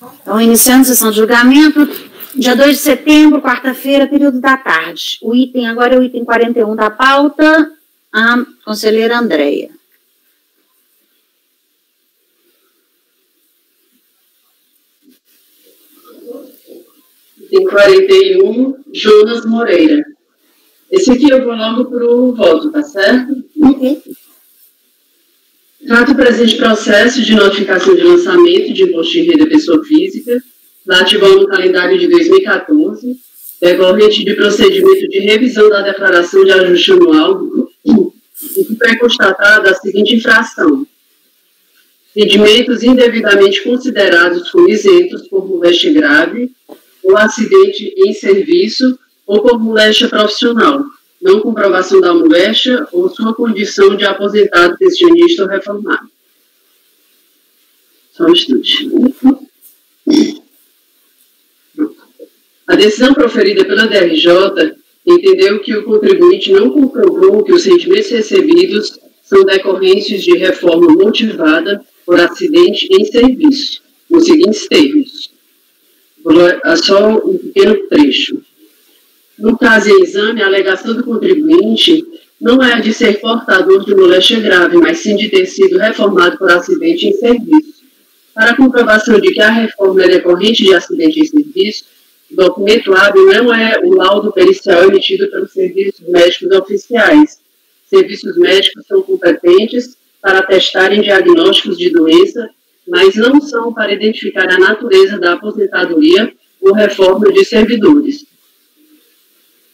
Então, iniciando a sessão de julgamento, dia 2 de setembro, quarta-feira, período da tarde. O item agora é o item 41 da pauta, a conselheira Andréia. Item 41, Jonas Moreira. Esse aqui eu vou logo para o voto, tá certo? Ok. Trata o presente processo de notificação de lançamento de imposto de renda pessoa física, relativo ao ano calendário de 2014, decorrente de procedimento de revisão da declaração de ajuste anual, em que foi constatada a seguinte infração: rendimentos indevidamente considerados como isentos por moléstia grave ou acidente em serviço ou por moléstia profissional, não comprovação da moléstia ou sua condição de aposentado, pensionista ou reformado. Só um instante. A decisão proferida pela DRJ entendeu que o contribuinte não comprovou que os rendimentos recebidos são decorrentes de reforma motivada por acidente em serviço, nos seguintes termos. Só um pequeno trecho. No caso em exame, a alegação do contribuinte não é a de ser portador de moléstia grave, mas sim de ter sido reformado por acidente em serviço. Para a comprovação de que a reforma é decorrente de acidente em serviço, o documento hábil não é o laudo pericial emitido pelos serviços médicos oficiais. Serviços médicos são competentes para atestarem diagnósticos de doença, mas não são para identificar a natureza da aposentadoria ou reforma de servidores.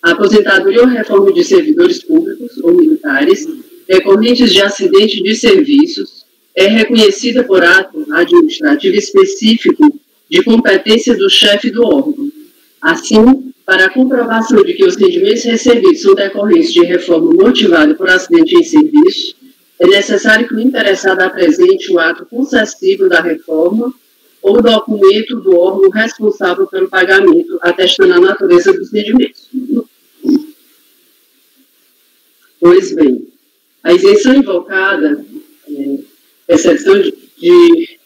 A aposentadoria ou reforma de servidores públicos ou militares decorrentes de acidente de serviços é reconhecida por ato administrativo específico de competência do chefe do órgão. Assim, para a comprovação de que os rendimentos recebidos são decorrentes de reforma motivada por acidente em serviço, é necessário que o interessado apresente o ato concessivo da reforma ou documento do órgão responsável pelo pagamento, atestando a natureza dos rendimentos. Pois bem, a isenção invocada, exceção de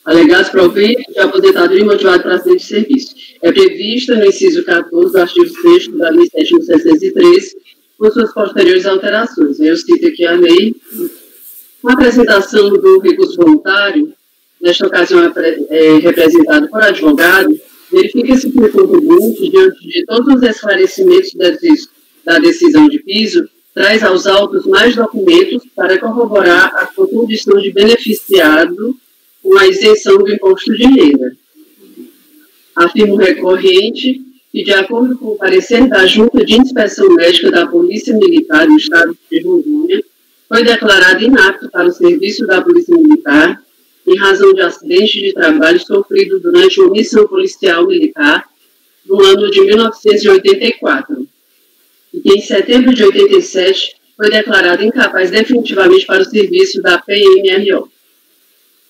alegados proventos de aposentadoria motivada por acidente de serviço, é prevista no inciso 14 do artigo 6º da Lei 7.603, com suas posteriores alterações. Eu cito aqui a lei. Com a apresentação do recurso voluntário, nesta ocasião é representado por advogado, verifica-se que o contribuinte, diante de todos os esclarecimentos da decisão de piso, traz aos autos mais documentos para corroborar a sua condição de beneficiado com a isenção do imposto de renda. Afirma o recorrente que, de acordo com o parecer da Junta de Inspeção Médica da Polícia Militar do Estado de Rondônia, foi declarado inapto para o serviço da Polícia Militar em razão de acidente de trabalho sofrido durante uma missão policial militar no ano de 1984, e que em setembro de 87 foi declarado incapaz definitivamente para o serviço da PMRO.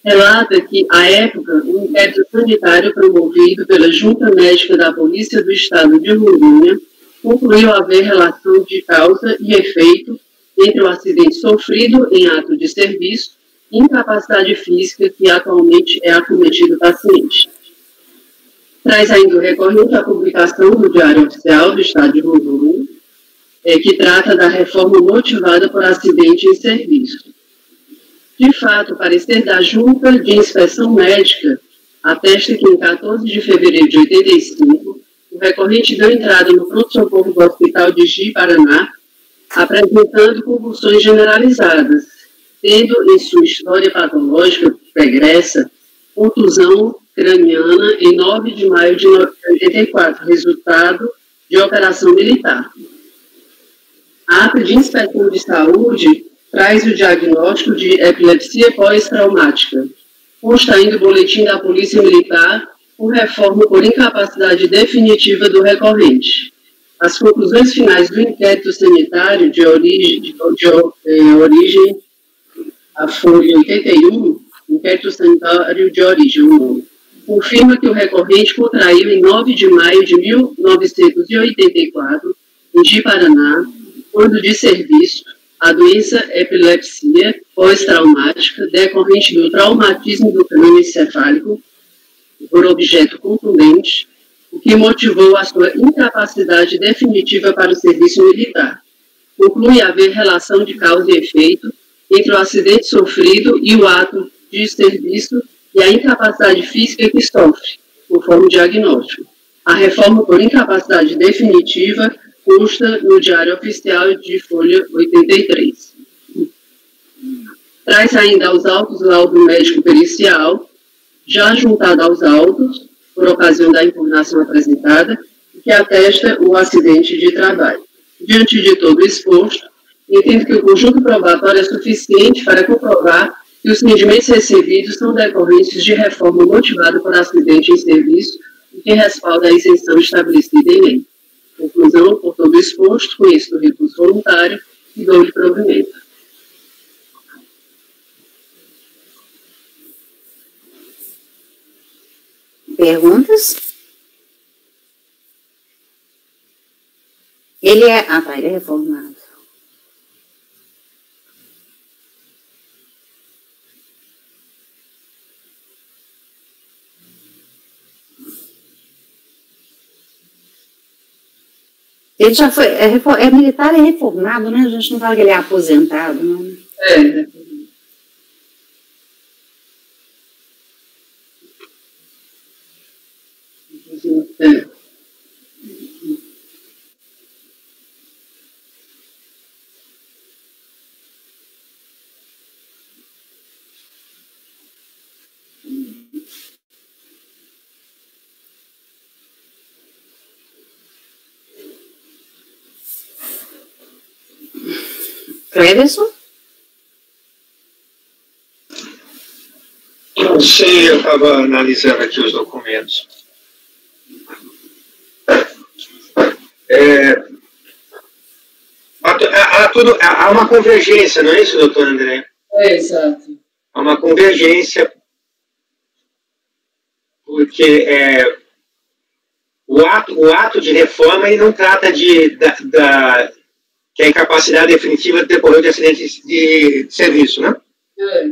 Relata que, à época, um inquérito sanitário promovido pela Junta Médica da Polícia do Estado de Rondônia concluiu haver relação de causa e efeito entre o acidente sofrido em ato de serviço e incapacidade física que atualmente é acometido o paciente. Traz ainda o recorrente à publicação do Diário Oficial do Estado de Rondônia, que trata da reforma motivada por acidente em serviço. De fato, o parecer da Junta de Inspeção Médica atesta que, em 14 de fevereiro de 85, o recorrente deu entrada no pronto-socorro do Hospital de Ji-Paraná, apresentando convulsões generalizadas, tendo em sua história patológica pregressa contusão craniana em 9 de maio de 84, resultado de operação militar. A ata de inspeção de saúde traz o diagnóstico de epilepsia pós-traumática, consta ainda o boletim da Polícia Militar com reforma por incapacidade definitiva do recorrente. As conclusões finais do inquérito sanitário de origem a folha 81, inquérito sanitário de origem, confirma que o recorrente contraiu em 9 de maio de 1984, em Ji-Paraná, quando de serviço, a doença epilepsia pós-traumática decorrente do traumatismo do crânio encefálico, por objeto contundente, o que motivou a sua incapacidade definitiva para o serviço militar. Conclui haver relação de causa e efeito entre o acidente sofrido e o ato de serviço e a incapacidade física que sofre, conforme o diagnóstico. A reforma por incapacidade definitiva consta no Diário Oficial de Folha 83. Traz ainda aos autos o laudo médico pericial, já juntado aos autos, por ocasião da impugnação apresentada, que atesta o acidente de trabalho. Diante de todo o exposto, entendo que o conjunto probatório é suficiente para comprovar que os rendimentos recebidos são decorrentes de reforma motivada por acidente em serviço e que respalda a isenção estabelecida em lei. Conclusão, por todo o exposto, conheço o recurso voluntário e dou-lhe provimento. Perguntas? Ele é reformado. Ele já foi, militar e reformado, né? A gente não fala que ele é aposentado, não. É. Cleverson? Não sei, eu estava analisando aqui os documentos. Há uma convergência, não é isso, doutor André? É, exato. Há uma convergência, porque o ato de reforma ele não trata que a incapacidade definitiva decorreu de acidente de serviço, né? É.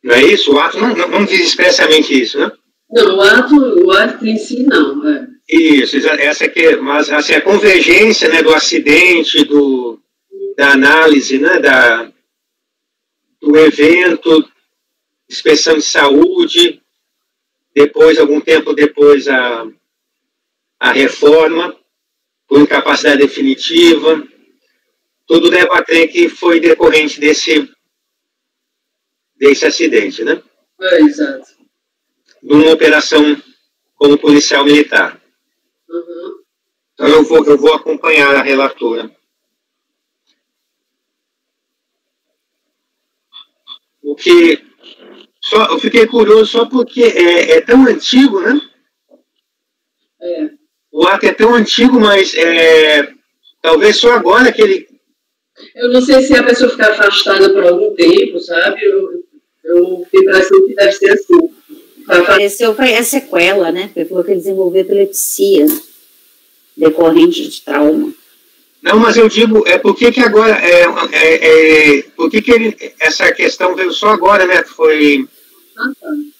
Não é isso? O ato não diz expressamente isso, né? Não, o ato em si não. É. Isso, essa aqui, mas assim, a convergência, né, do acidente, da análise, né, do evento, inspeção de saúde, depois, algum tempo depois, a reforma, por incapacidade definitiva, tudo leva a crer que foi decorrente desse acidente, né? É, exato. De uma operação como policial militar. Uhum. Então, eu vou acompanhar a relatora. Eu fiquei curioso só porque é tão antigo, né? É. O ato é tão antigo, mas talvez só agora que ele... Eu não sei se a pessoa fica afastada por algum tempo, sabe? Eu tenho a impressão que deve ser assim. Apareceu, foi a sequela, né? Ele falou que ele desenvolveu epilepsia decorrente de trauma. Não, mas eu digo, por que agora, por que essa questão veio só agora, né? Foi...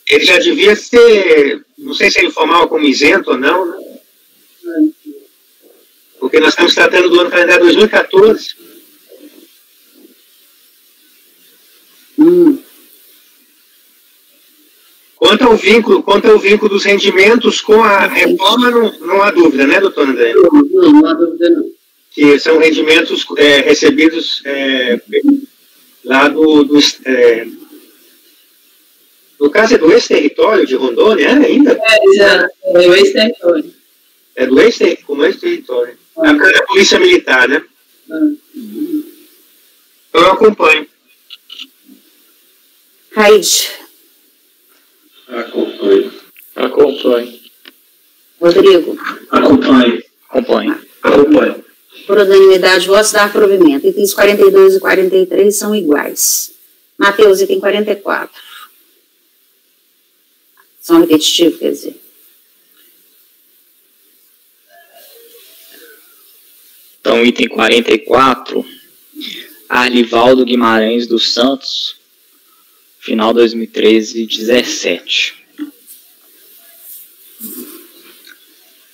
Ele já devia ser, não sei se ele formava como isento ou não, né? Porque nós estamos tratando do ano calendário 2014. Quanto ao vínculo dos rendimentos com a reforma, não há dúvida, né, doutor André? Não há dúvida, não. Que são rendimentos recebidos lá no caso é do ex-território de Rondônia, ainda? É o ex-território. É do ex-território. É a Polícia Militar, né? Então eu acompanho. Raide. Acompanho. Rodrigo. Acompanho. Por unanimidade, votos dar provimento. Itens 42 e 43 são iguais. Matheus, item 44. São repetitivos, quer dizer. Então, item 44, Arlivaldo Guimarães dos Santos, final 2013, 17.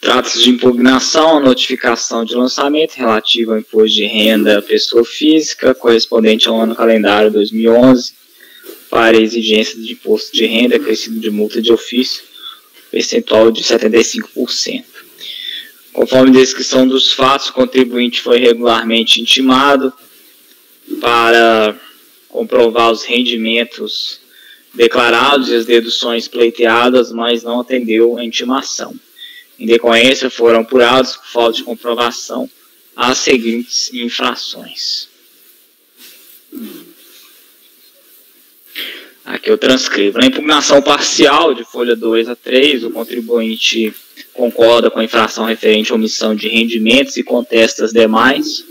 Trata-se de impugnação, notificação de lançamento relativa ao imposto de renda à pessoa física, correspondente ao ano calendário 2011, para exigência de imposto de renda acrescido de multa de ofício, percentual de 75%. Conforme descrição dos fatos, o contribuinte foi regularmente intimado para comprovar os rendimentos declarados e as deduções pleiteadas, mas não atendeu a intimação. Em decorrência, foram apurados por falta de comprovação as seguintes infrações. Aqui eu transcrevo. Na impugnação parcial de folha 2 a 3, o contribuinte concorda com a infração referente à omissão de rendimentos e contesta as demais,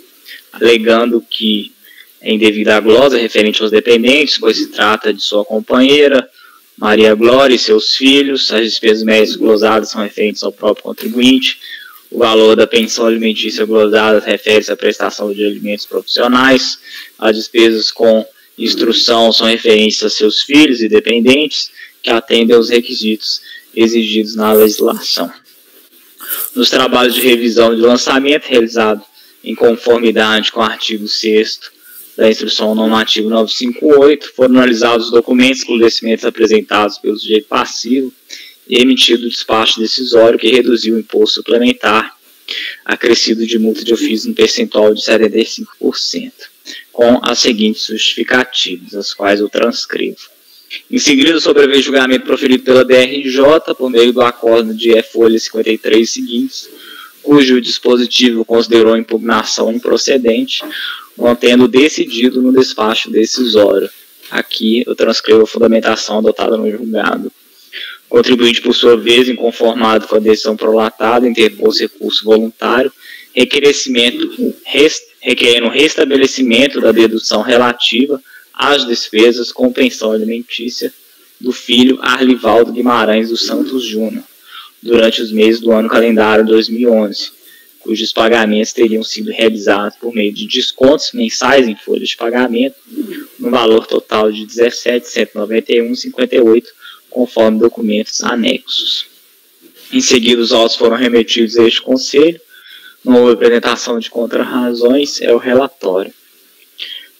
alegando que é indevida a glosa referente aos dependentes, pois se trata de sua companheira, Maria Glória, e seus filhos. As despesas médicas glosadas são referentes ao próprio contribuinte. O valor da pensão alimentícia glosada refere-se à prestação de alimentos profissionais. As despesas com instrução são referentes a seus filhos e dependentes, que atendem aos requisitos exigidos na legislação. Nos trabalhos de revisão de lançamento, realizado em conformidade com o artigo 6º da Instrução Normativa 958, foram analisados os documentos e esclarecimentos apresentados pelo sujeito passivo e emitido o despacho decisório que reduziu o imposto suplementar acrescido de multa de ofício no percentual de 75%, com as seguintes justificativas, as quais eu transcrevo. Em seguida, sobreveio o julgamento proferido pela DRJ por meio do acordo de folha 53 seguintes, cujo dispositivo considerou a impugnação improcedente, mantendo decidido no despacho decisório. Aqui eu transcrevo a fundamentação adotada no julgado. O contribuinte, por sua vez, inconformado com a decisão prolatada, interpôs recurso voluntário, requerendo restabelecimento da dedução relativa às despesas com pensão alimentícia do filho Arlivaldo Guimarães dos Santos Júnior, durante os meses do ano calendário 2011, cujos pagamentos teriam sido realizados por meio de descontos mensais em folhas de pagamento, no valor total de R$ 17.191,58, conforme documentos anexos. Em seguida, os autos foram remetidos a este Conselho. Não houve apresentação de contra-razões, é o relatório.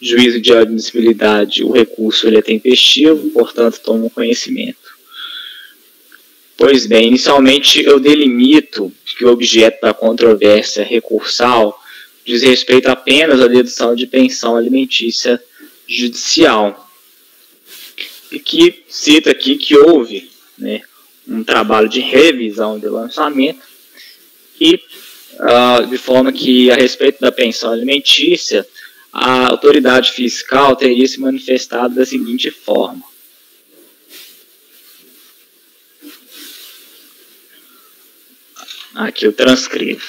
Juízo de admissibilidade, o recurso ele é tempestivo, portanto, tomo conhecimento. Pois bem, inicialmente eu delimito que o objeto da controvérsia recursal diz respeito apenas à dedução de pensão alimentícia judicial. E que cita aqui que houve, né, um trabalho de revisão de lançamento e de forma que, a respeito da pensão alimentícia, a autoridade fiscal teria se manifestado da seguinte forma. Aqui eu transcrevo.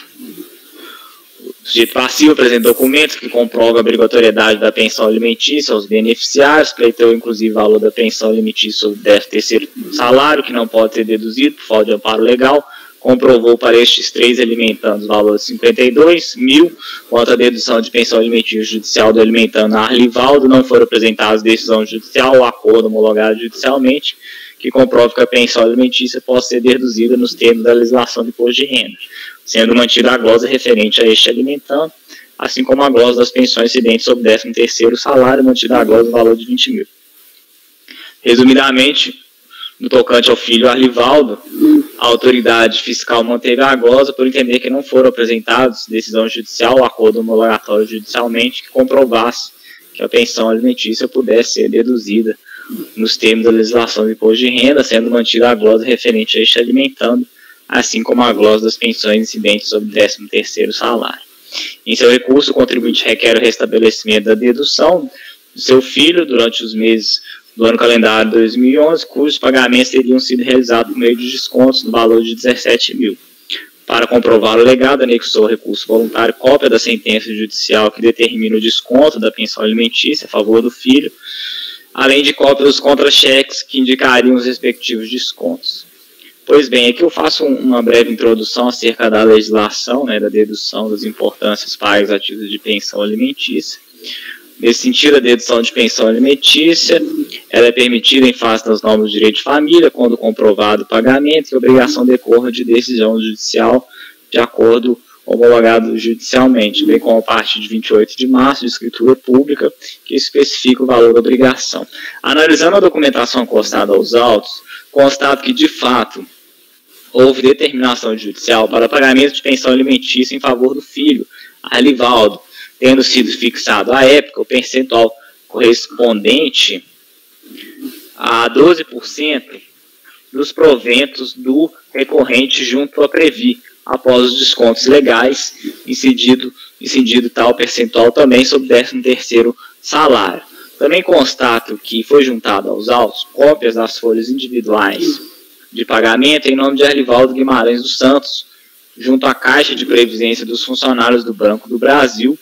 O sujeito passivo apresenta documentos que comprovam a obrigatoriedade da pensão alimentícia aos beneficiários, pleiteou inclusive o valor da pensão alimentícia sobre o 13º salário, que não pode ser deduzido por falta de amparo legal, comprovou para estes três alimentando os valores 52 mil, quanto à dedução de pensão alimentícia judicial do alimentando a Arlivaldo, não foram apresentadas decisão judicial ou acordo homologado judicialmente, que comprove que a pensão alimentícia possa ser deduzida nos termos da legislação de imposto de renda, sendo mantida a glosa referente a este alimentando, assim como a glosa das pensões incidentes sobre o 13º salário, mantida a glosa no valor de 20 mil. Resumidamente, no tocante ao filho Arlivaldo, a autoridade fiscal manteve a glosa por entender que não foram apresentados decisão judicial ou acordo homologatório judicialmente que comprovasse que a pensão alimentícia pudesse ser deduzida nos termos da legislação de imposto de renda, sendo mantida a glosa referente a este alimentando, assim como a glosa das pensões incidentes sobre o 13º salário. Em seu recurso, o contribuinte requer o restabelecimento da dedução do seu filho durante os meses do ano calendário 2011, cujos pagamentos teriam sido realizados por meio de descontos no valor de 17 mil. Para comprovar o legado, anexou o recurso voluntário cópia da sentença judicial que determina o desconto da pensão alimentícia a favor do filho, além de cópia dos contra-cheques que indicariam os respectivos descontos. Pois bem, aqui eu faço uma breve introdução acerca da legislação, né, da dedução das importâncias pagas a título de pensão alimentícia. Nesse sentido, a dedução de pensão alimentícia Ela é permitida em face das normas do direito de família, quando comprovado o pagamento, que a obrigação decorra de decisão judicial de acordo homologado judicialmente, bem como a partir de 28 de março, de escritura pública, que especifica o valor da obrigação. Analisando a documentação constada aos autos, constato que, de fato, houve determinação judicial para pagamento de pensão alimentícia em favor do filho, Arlivaldo, tendo sido fixado à época o percentual correspondente a 12% dos proventos do recorrente junto à Previ, após os descontos legais, incidido tal percentual também sobre o 13º salário. Também constato que foi juntado aos autos cópias das folhas individuais de pagamento em nome de Arlivaldo Guimarães dos Santos, junto à Caixa de Previdência dos Funcionários do Banco do Brasil,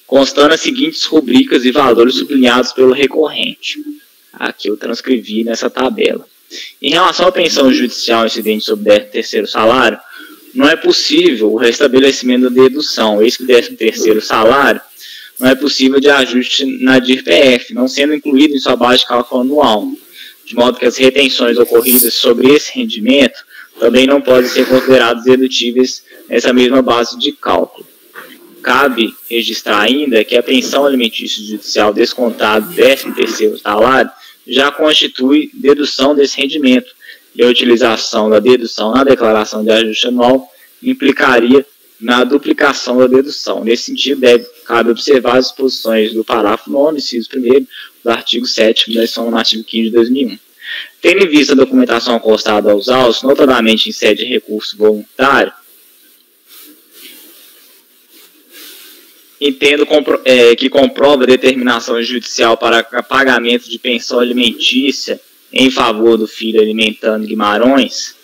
constando as seguintes rubricas e valores sublinhados pelo recorrente. Aqui eu transcrevi nessa tabela. Em relação à pensão judicial incidente sobre o 13º salário, não é possível o restabelecimento da dedução, eis que o 13º salário não é possível de ajuste na DIR-PF, não sendo incluído em sua base de cálculo anual, de modo que as retenções ocorridas sobre esse rendimento também não podem ser consideradas dedutíveis nessa mesma base de cálculo. Cabe registrar ainda que a pensão alimentícia judicial descontada do 13º salário já constitui dedução desse rendimento, e a utilização da dedução na declaração de ajuste anual implicaria na duplicação da dedução. Nesse sentido, cabe observar as disposições do parágrafo 9º, inciso 1º, do artigo 7º da Edição Normativa 15 de 2001. Tendo em vista a documentação constada aos autos, notadamente em sede de recurso voluntário, entendo que comprova a determinação judicial para pagamento de pensão alimentícia em favor do filho Alimentando Guimarães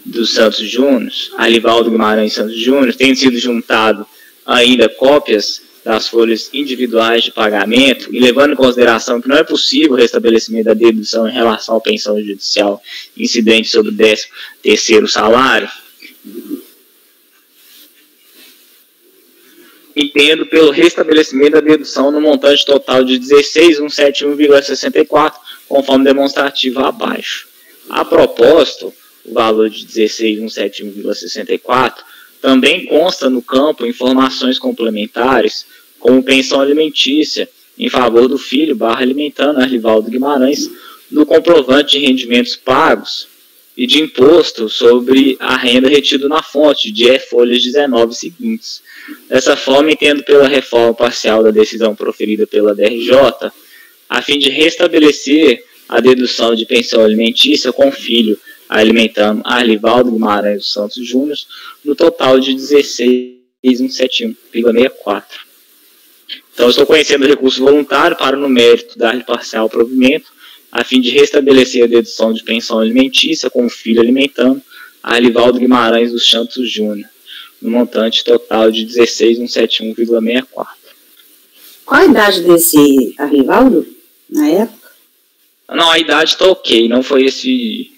dos Santos Júnior, Arlivaldo Guimarães Santos Júnior, tem sido juntado ainda cópias das folhas individuais de pagamento e levando em consideração que não é possível o restabelecimento da dedução em relação à pensão judicial incidente sobre o 13º salário, entendo pelo restabelecimento da dedução no montante total de 16.171,64, conforme demonstrativo abaixo. A propósito, o valor de 16.171,64 também consta no campo informações complementares, como pensão alimentícia em favor do filho Alimentando Arlivaldo Guimarães, no comprovante de rendimentos pagos e de imposto sobre a renda retido na fonte, de folhas 19 seguintes. Dessa forma, entendo pela reforma parcial da decisão proferida pela DRJ, a fim de restabelecer a dedução de pensão alimentícia com o filho Alimentando Arlivaldo Guimarães dos Santos Júnior, no total de 16.171,64. Então, estou conhecendo o recurso voluntário para, no mérito, dar-lhe parcial provimento, a fim de restabelecer a dedução de pensão alimentícia com o filho Alimentando Arlivaldo Guimarães dos Santos Júnior, no montante total de 16.171,64. Qual a idade desse Arlivaldo, na época? Não, a idade está ok, não foi esse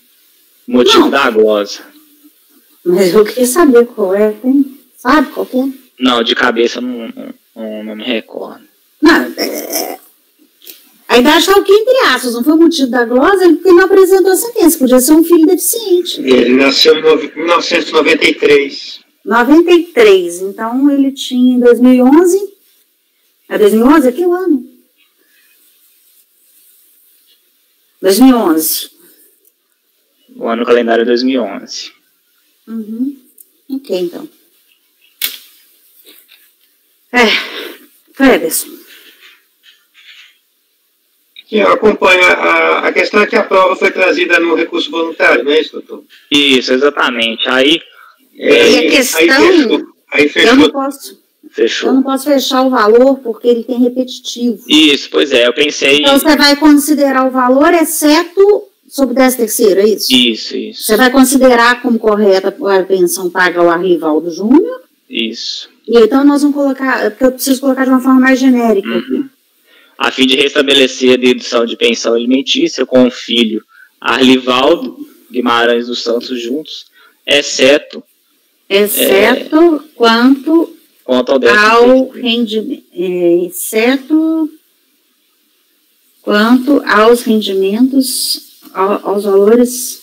motivo da glosa. Mas eu queria saber qual é, tem? Sabe qual é? Não, de cabeça não me recordo. Não, a idade está ok entre aspas, não foi o motivo da glosa, porque ele não apresentou a sentença, podia ser um filho deficiente. Ele nasceu em 1993. 93, então ele tinha em 2011, é 2011? É que ano? 2011. O ano calendário é 2011. Uhum. Ok, então. Frederson. Que acompanha a questão é que a prova foi trazida no recurso voluntário, não é isso, doutor? Isso, exatamente. Aí e a questão, aí fechou. Eu não posso fechar o valor porque ele tem repetitivo. Isso, pois é, eu pensei... Então você vai considerar o valor exceto sobre o 13º, é isso? Isso. Você vai considerar como correta a pensão paga ao Arlivaldo Júnior? Isso. E então nós vamos colocar, porque eu preciso colocar de uma forma mais genérica aqui. A fim de restabelecer a dedução de pensão alimentícia com o filho Arlivaldo Guimarães dos Santos juntos, exceto quanto ao rendimento, exceto quanto aos rendimentos, aos valores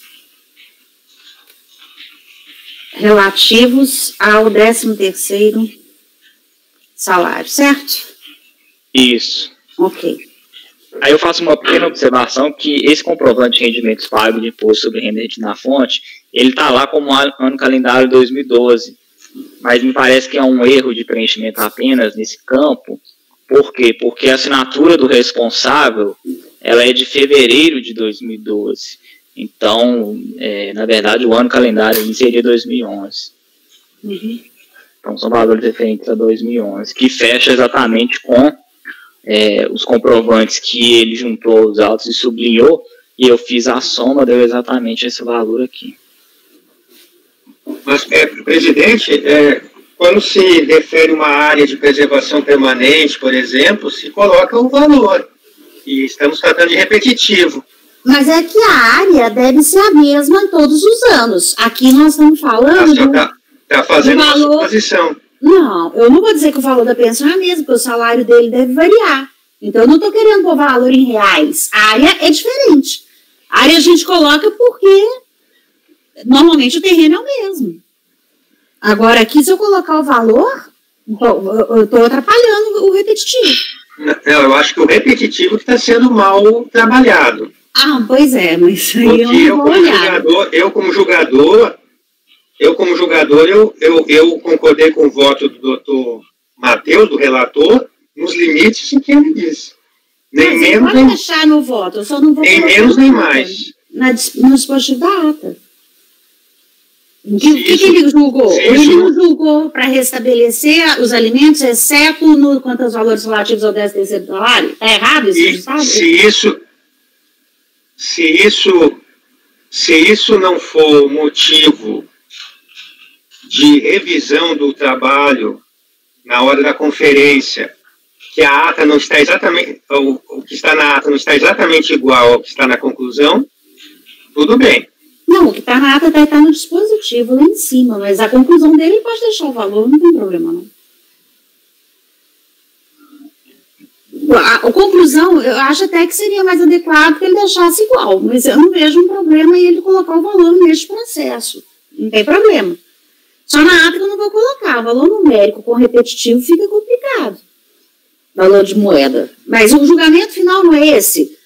relativos ao 13º salário, certo? Isso. Ok. Aí eu faço uma pequena observação que esse comprovante de rendimentos pagos de imposto sobre renda retida na fonte, ele está lá como ano calendário 2012, mas me parece que é um erro de preenchimento apenas nesse campo. Por quê? Porque a assinatura do responsável, ela é de fevereiro de 2012. Então, na verdade, o ano calendário seria 2011. Uhum. Então, são valores referentes a 2011, que fecha exatamente com os comprovantes que ele juntou os autos e sublinhou, e eu fiz a soma, deu exatamente esse valor aqui. Mas, presidente, quando se refere uma área de preservação permanente, por exemplo, se coloca um valor. E estamos tratando de repetitivo. Mas é que a área deve ser a mesma em todos os anos. Aqui nós estamos falando... Está fazendo uma suposição. Não, eu não vou dizer que o valor da pensão é o mesmo, porque o salário dele deve variar. Então, eu não estou querendo pôr valor em reais. A área é diferente. A área a gente coloca porque normalmente o terreno é o mesmo. Agora, aqui, se eu colocar o valor, eu estou atrapalhando o repetitivo. Não, eu acho que o repetitivo está sendo mal trabalhado. Ah, pois é, mas aí eu não vou olhar. Eu como julgador, eu concordei com o voto do doutor Matheus, do relator, nos limites em que ele disse. Nem menos nem mais. Deixar no voto, eu só não vou nem menos nem mais. No dispositivo da ata. O que ele julgou? Ele não julgou para restabelecer os alimentos, exceto quanto aos valores relativos ao 13º salário? Está errado isso? Se isso não for motivo de revisão do trabalho na hora da conferência, que a ata não está exatamente, o que está na ata não está exatamente igual ao que está na conclusão, tudo bem. Não, o que está na ata está no dispositivo lá em cima, mas a conclusão dele pode deixar o valor, não tem problema não. A conclusão, eu acho até que seria mais adequado que ele deixasse igual, mas eu não vejo um problema em ele colocar o valor neste processo. Não tem problema. Só na ata que eu não vou colocar. O valor numérico com repetitivo fica complicado. Valor de moeda. Mas o julgamento final não é esse.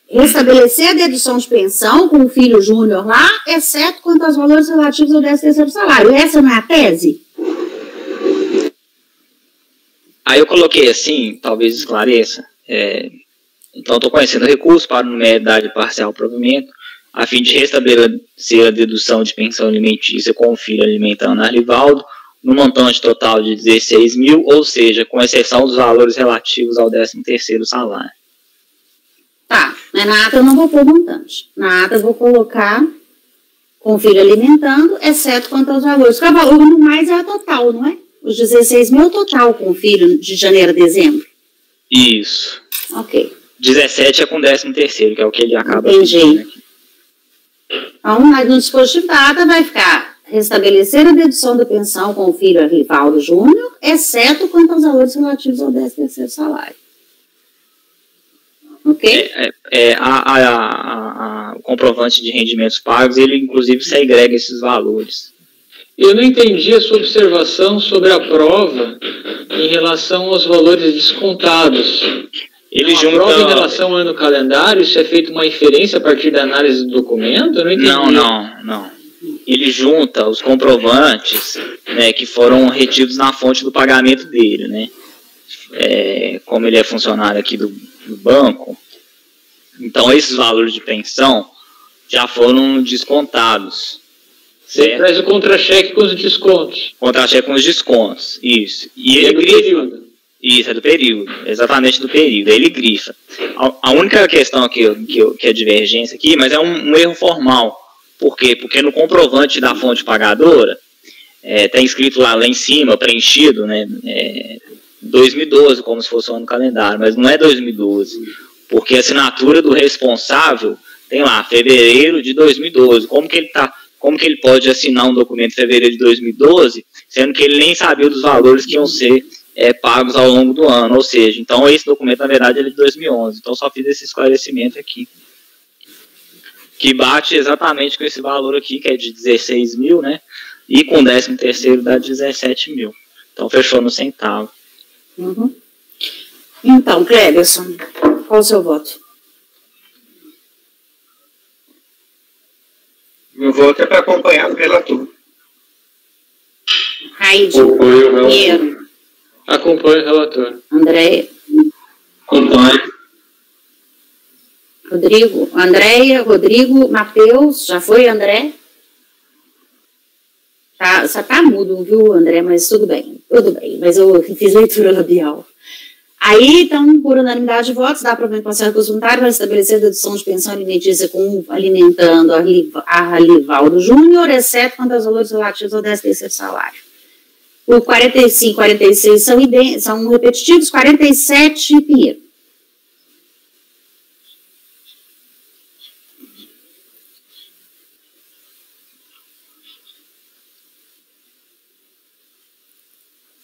Restabelecer a dedução de pensão com o filho júnior lá, exceto quanto aos valores relativos ao 13º salário. Essa não é a tese? Aí eu coloquei assim, talvez esclareça. Então, estou conhecendo o recurso para numeridade parcial provimento, a fim de restabelecer a dedução de pensão alimentícia com o filho alimentando Arlivaldo, no montante total de 16 mil, ou seja, com exceção dos valores relativos ao 13º salário. Tá, mas na ata eu não vou pôr montante. Na ata eu vou colocar com o filho alimentando, exceto quanto aos valores. Porque o valor no mais é a total, não é? Os 16 mil total com o filho de janeiro a dezembro. Isso. Ok. 17 é com 13º, que é o que ele acaba pedindo aqui. Então, no dispositivo da ata vai ficar restabelecer a dedução da pensão com o filho Arlivaldo Júnior, exceto quanto aos valores relativos ao 13º salário. Ok? O comprovante de rendimentos pagos, ele inclusive segrega esses valores. Eu não entendi a sua observação sobre a prova em relação aos valores descontados. Ele junta... A prova em relação ao ano calendário, isso é feito uma inferência a partir da análise do documento? Eu não entendi. Não. Ele junta os comprovantes, né, que foram retidos na fonte do pagamento dele, né? Como ele é funcionário aqui do banco, então esses valores de pensão já foram descontados. Você traz o contra-cheque com os descontos. Contra-cheque com os descontos, isso. E ele grifa. Isso, é do período, exatamente do período. Ele grifa. A única questão que é divergência aqui, mas é um erro formal. Por quê? Porque no comprovante da fonte pagadora, está escrito lá em cima, preenchido, né, 2012, como se fosse o ano calendário, mas não é 2012, porque a assinatura do responsável tem lá, fevereiro de 2012. Como que ele pode assinar um documento em fevereiro de 2012, sendo que ele nem sabia dos valores que iam ser pagos ao longo do ano, ou seja, então esse documento na verdade ele é de 2011, então só fiz esse esclarecimento aqui, que bate exatamente com esse valor aqui, que é de 16 mil, né, e com o 13º dá 17 mil, então fechou no centavo. Uhum. Então, Cleberson, qual o seu voto? Meu voto é para acompanhar o relator. Raide, Pinheiro, Acompanho o relator. Andréia, Acompanho. Rodrigo, Andréia, Rodrigo, Matheus, já foi, André? Tá, só tá mudo, viu, André, mas tudo bem, mas eu fiz leitura labial. Aí, então, por unanimidade de votos, dá provimento para o Conselho Voluntário para estabelecer a dedução de pensão alimentícia com alimentando a Rivaldo Júnior, exceto quanto aos valores relativos ao 13º salário. O 45 e 46 são repetitivos, 47, Pinheiro.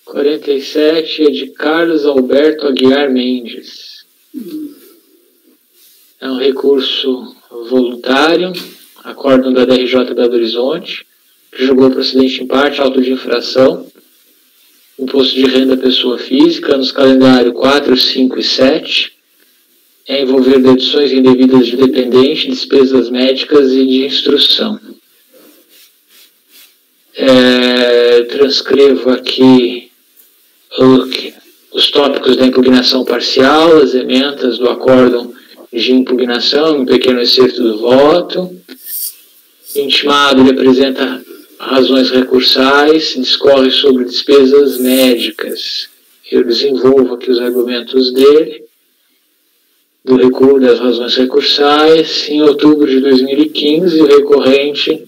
O 47 é de Carlos Alberto Aguiar Mendes. É um recurso voluntário, acórdão da DRJ Belo Horizonte, que julgou procedente em parte auto de infração, imposto de renda pessoa física, nos calendários 4, 5 e 7, envolver deduções indevidas de dependente, despesas médicas e de instrução. Transcrevo aqui os tópicos da impugnação parcial, as emendas do acórdão de impugnação, um pequeno excerto do voto. Intimado, ele apresenta razões recursais, discorre sobre despesas médicas. Eu desenvolvo aqui os argumentos dele, do recurso das razões recursais. Em outubro de 2015, o recorrente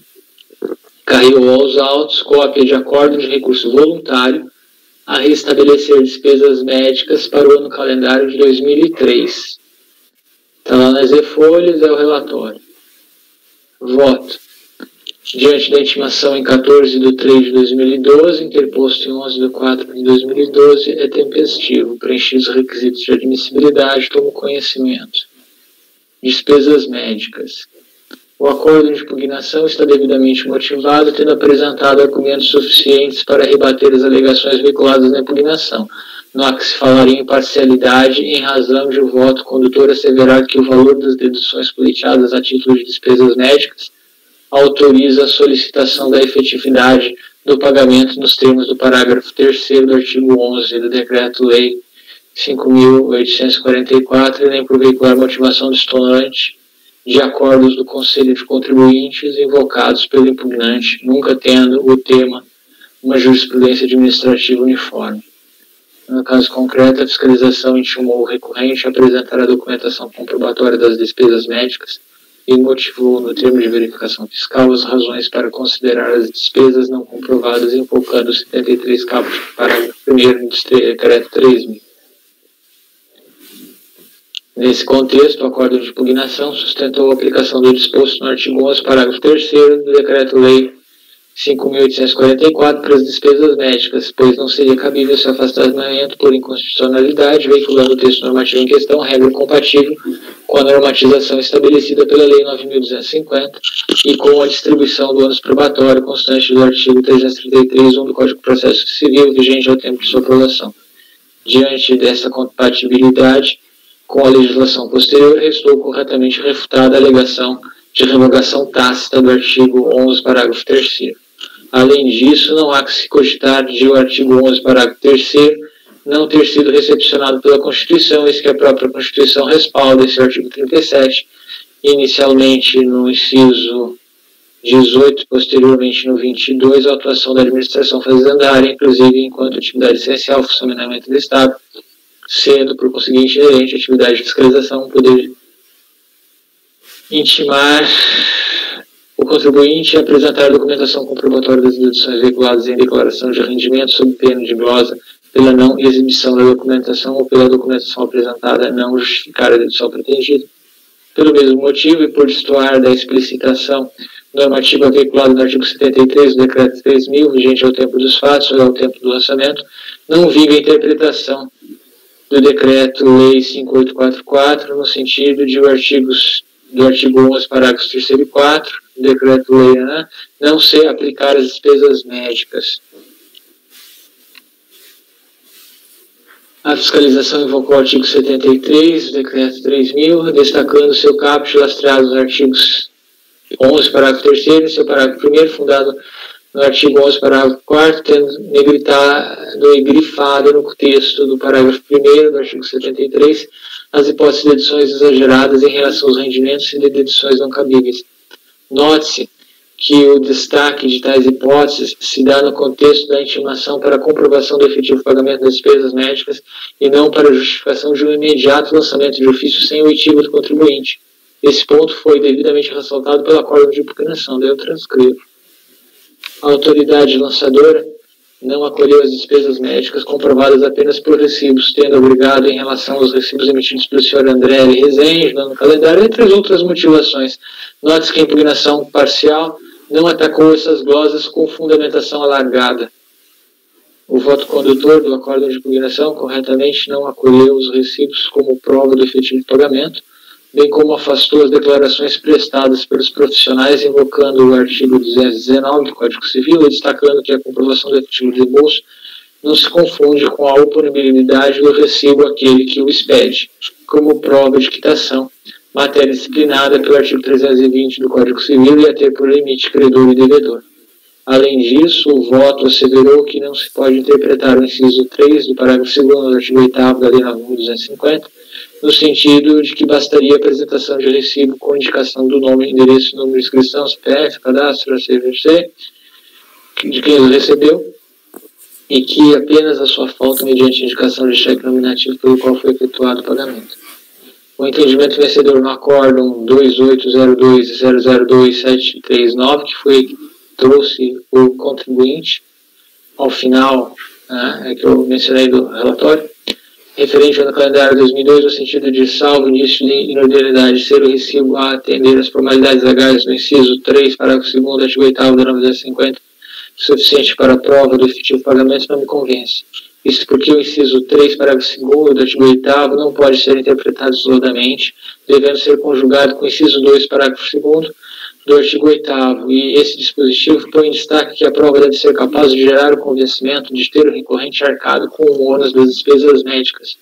caiu aos autos cópia de acórdão de recurso voluntário a restabelecer despesas médicas para o ano calendário de 2003. Está lá nas e-folhas, é o relatório. Voto. Diante da intimação em 14 de 3 de 2012, interposto em 11 de 4 de 2012, é tempestivo. Preenchidos os requisitos de admissibilidade, tomo conhecimento. Despesas médicas. O acordo de impugnação está devidamente motivado, tendo apresentado argumentos suficientes para rebater as alegações veiculadas na impugnação. Não há que se falar em imparcialidade em razão de o voto condutor asseverar que o valor das deduções pleiteadas a título de despesas médicas autoriza a solicitação da efetividade do pagamento nos termos do parágrafo 3º do artigo 11 do Decreto-Lei 5.844 e nem por veicular motivação distante de acordos do Conselho de Contribuintes invocados pelo impugnante, nunca tendo o tema uma jurisprudência administrativa uniforme. No caso concreto, a fiscalização intimou o recorrente a apresentar a documentação comprobatória das despesas médicas e motivou, no termo de verificação fiscal, as razões para considerar as despesas não comprovadas, invocando 73 caput do parágrafo 1º do Decreto 3.000. Nesse contexto, o acórdão de impugnação sustentou a aplicação do disposto no artigo 11, parágrafo 3º do Decreto-Lei 5.844 para as despesas médicas, pois não seria cabível seu afastamento por inconstitucionalidade, veiculando o texto normativo em questão, regra compatível com a normatização estabelecida pela Lei 9.250 e com a distribuição do ônus probatório constante do artigo 333.1 do Código de Processo Civil, vigente ao tempo de sua aprovação. Diante dessa compatibilidade com a legislação posterior, restou corretamente refutada a alegação de revogação tácita do artigo 11, parágrafo 3º. Além disso, não há que se cogitar de o artigo 11, parágrafo 3º não ter sido recepcionado pela Constituição, eis que a própria Constituição respalda esse artigo 37, inicialmente no inciso 18, posteriormente no 22, a atuação da administração fazendária, inclusive enquanto atividade essencial ao funcionamento do Estado, sendo, por conseguinte, inerente à atividade de fiscalização, poder intimar o contribuinte a apresentar a documentação comprobatória das deduções veiculadas em declaração de rendimento sob pena de glosa pela não exibição da documentação ou pela documentação apresentada não justificar a dedução pretendida. Pelo mesmo motivo e por destoar da explicitação normativa veiculada no artigo 73 do Decreto 3.000, vigente ao tempo dos fatos ou ao tempo do lançamento, não viga a interpretação do Decreto-Lei 5844, no sentido de do artigo 11, parágrafos 3º e 4, do Decreto-Lei, não se aplicar às despesas médicas. A fiscalização invocou o artigo 73 do Decreto 3.000, destacando seu caput lastreado nos artigos 11, parágrafo 3º e seu parágrafo 1º, fundado no artigo 11, parágrafo 4º, tendo negritado e grifado no texto do parágrafo 1º do artigo 73 as hipóteses de deduções exageradas em relação aos rendimentos e de deduções não cabíveis. Note-se que o destaque de tais hipóteses se dá no contexto da intimação para a comprovação do efetivo pagamento das despesas médicas e não para a justificação de um imediato lançamento de ofício sem o oitivo do contribuinte. Esse ponto foi devidamente ressaltado pelo acórdão de impugnação, daí eu transcrevo. A autoridade lançadora não acolheu as despesas médicas comprovadas apenas por recibos, tendo obrigado em relação aos recibos emitidos pelo senhor André L. Rezende, no calendário, entre as outras motivações. Note-se que a impugnação parcial não atacou essas glosas com fundamentação alargada. O voto condutor do acórdão de impugnação corretamente não acolheu os recibos como prova do efetivo de pagamento, bem como afastou as declarações prestadas pelos profissionais, invocando o artigo 219 do Código Civil e destacando que a comprovação do efetivo de reembolso não se confunde com a oponibilidade do recibo àquele que o expede, como prova de quitação, matéria disciplinada pelo artigo 320 do Código Civil e a ter por limite credor e devedor. Além disso, o voto asseverou que não se pode interpretar o inciso 3 do parágrafo 2º do artigo 8º da Lei 9.250, no sentido de que bastaria a apresentação de recibo com indicação do nome, endereço, número de inscrição, CPF, cadastro, CVC, de quem o recebeu, e que apenas a sua falta mediante indicação de cheque nominativo pelo qual foi efetuado o pagamento. O entendimento vencedor no acórdão 2802.002.739, que trouxe o contribuinte ao final, que eu mencionei do relatório, referente ao calendário 2002, no sentido de, salvo início de inordenidade, ser o recibo a atender as formalidades legais do inciso 3, parágrafo 2º, artigo 8º da 950, suficiente para a prova do efetivo pagamento, não me convence. Isso porque o inciso 3, parágrafo 2º do artigo 8º não pode ser interpretado isoladamente, devendo ser conjugado com o inciso 2, parágrafo 2º do artigo 8º, e esse dispositivo põe em destaque que a prova deve ser capaz de gerar o convencimento de ter o recorrente arcado com o ônus das despesas médicas.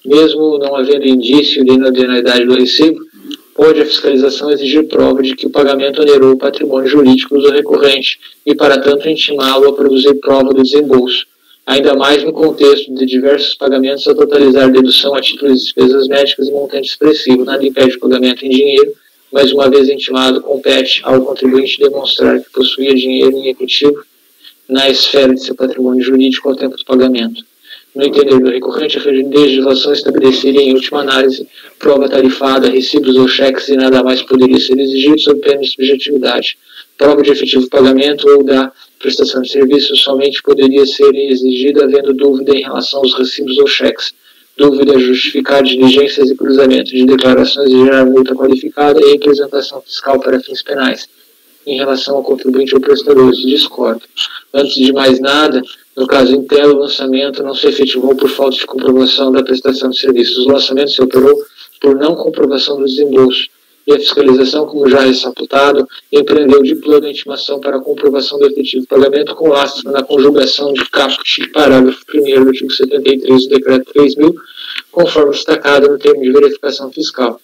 Mesmo não havendo indício de inordenidade do recibo, pode a fiscalização exigir prova de que o pagamento onerou o patrimônio jurídico do recorrente e, para tanto, intimá-lo a produzir prova do desembolso, ainda mais no contexto de diversos pagamentos a totalizar dedução a título de despesas médicas e montante expressivo. Nada impede o pagamento em dinheiro, mas uma vez intimado, compete ao contribuinte demonstrar que possuía dinheiro em efetivo na esfera de seu patrimônio jurídico ao tempo do pagamento. No entender do recorrente, a legislação estabeleceria, em última análise, prova tarifada, recibos ou cheques e nada mais poderia ser exigido sob pena de subjetividade. Prova de efetivo pagamento ou da prestação de serviço somente poderia ser exigida havendo dúvida em relação aos recibos ou cheques. Dúvida justificar diligências e cruzamento de declarações e gerar multa qualificada e representação fiscal para fins penais. Em relação ao contribuinte ou prestador, discordo. Antes de mais nada, no caso Intel, o lançamento não se efetivou por falta de comprovação da prestação de serviços. O lançamento se operou por não comprovação do desembolso. E a fiscalização, como já ressaltado, empreendeu de plano a intimação para a comprovação do efetivo pagamento com lastro na conjugação de caput, parágrafo 1º do artigo 73 do Decreto 3.000, conforme destacado no termo de verificação fiscal.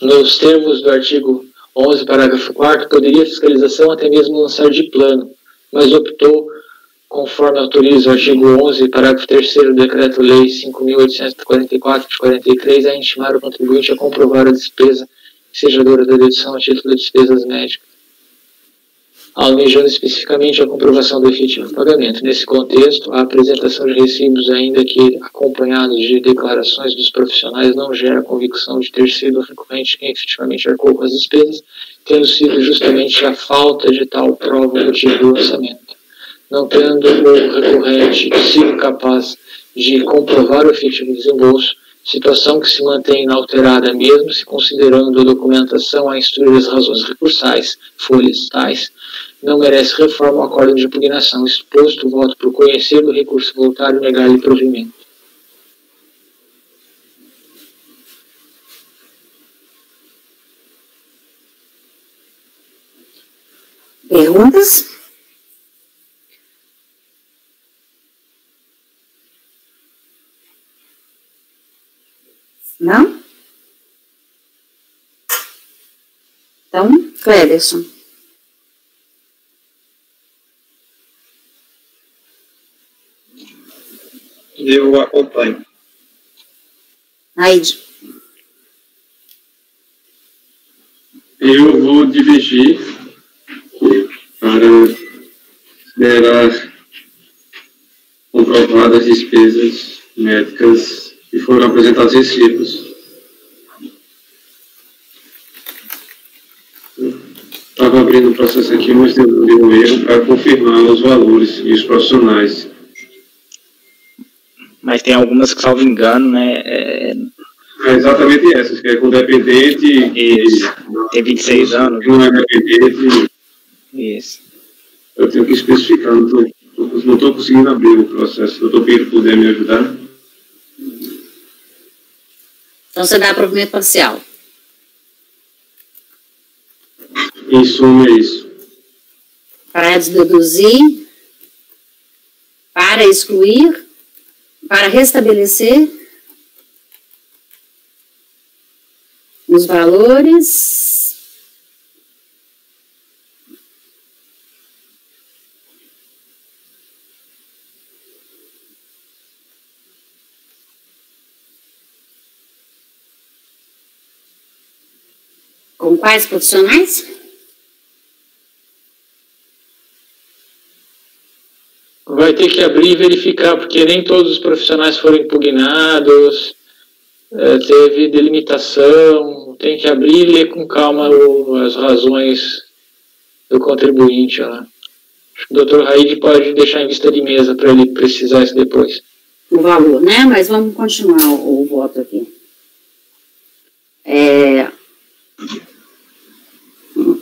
Nos termos do artigo 11, parágrafo 4º, poderia a fiscalização até mesmo lançar de plano, mas optou, conforme autoriza o artigo 11, parágrafo 3º do Decreto-Lei 5.844 de 43, a intimar o contribuinte a comprovar a despesa sejadora da dedução a título de despesas médicas, almejando especificamente a comprovação do efetivo pagamento. Nesse contexto, a apresentação de recibos, ainda que acompanhados de declarações dos profissionais, não gera a convicção de ter sido o recorrente quem efetivamente arcou com as despesas, tendo sido justamente a falta de tal prova o motivo do lançamento. Não tendo o recorrente sido capaz de comprovar o efetivo desembolso, situação que se mantém inalterada mesmo se considerando a documentação a instruir as razões recursais, folhas tais, não merece reforma ao acórdão de impugnação. Exposto, o voto por conhecer do recurso voluntário e negar-lhe provimento. Perguntas? Não? Então, Cléberson. Eu acompanho. Aide. Eu vou divergir para considerar comprovadas despesas médicas que foram apresentadas recibos. Estava abrindo o processo aqui, mas deu um erro para confirmar os valores e os profissionais. Mas tem algumas que, salvo engano, né? É exatamente essas, que é com dependente. Isso. Tem 26 anos. Não é dependente. Isso. Eu tenho que especificar, não estou conseguindo abrir o processo. Doutor Pedro, puder me ajudar? Então, você dá provimento parcial. Em suma, é isso. Para deduzir, para excluir, para restabelecer os valores com quais profissionais? Vai ter que abrir e verificar, porque nem todos os profissionais foram impugnados, teve delimitação, tem que abrir e ler com calma as razões do contribuinte lá. Acho que o doutor Raide pode deixar em vista de mesa para ele precisar isso depois. O valor, né? Mas vamos continuar o voto aqui.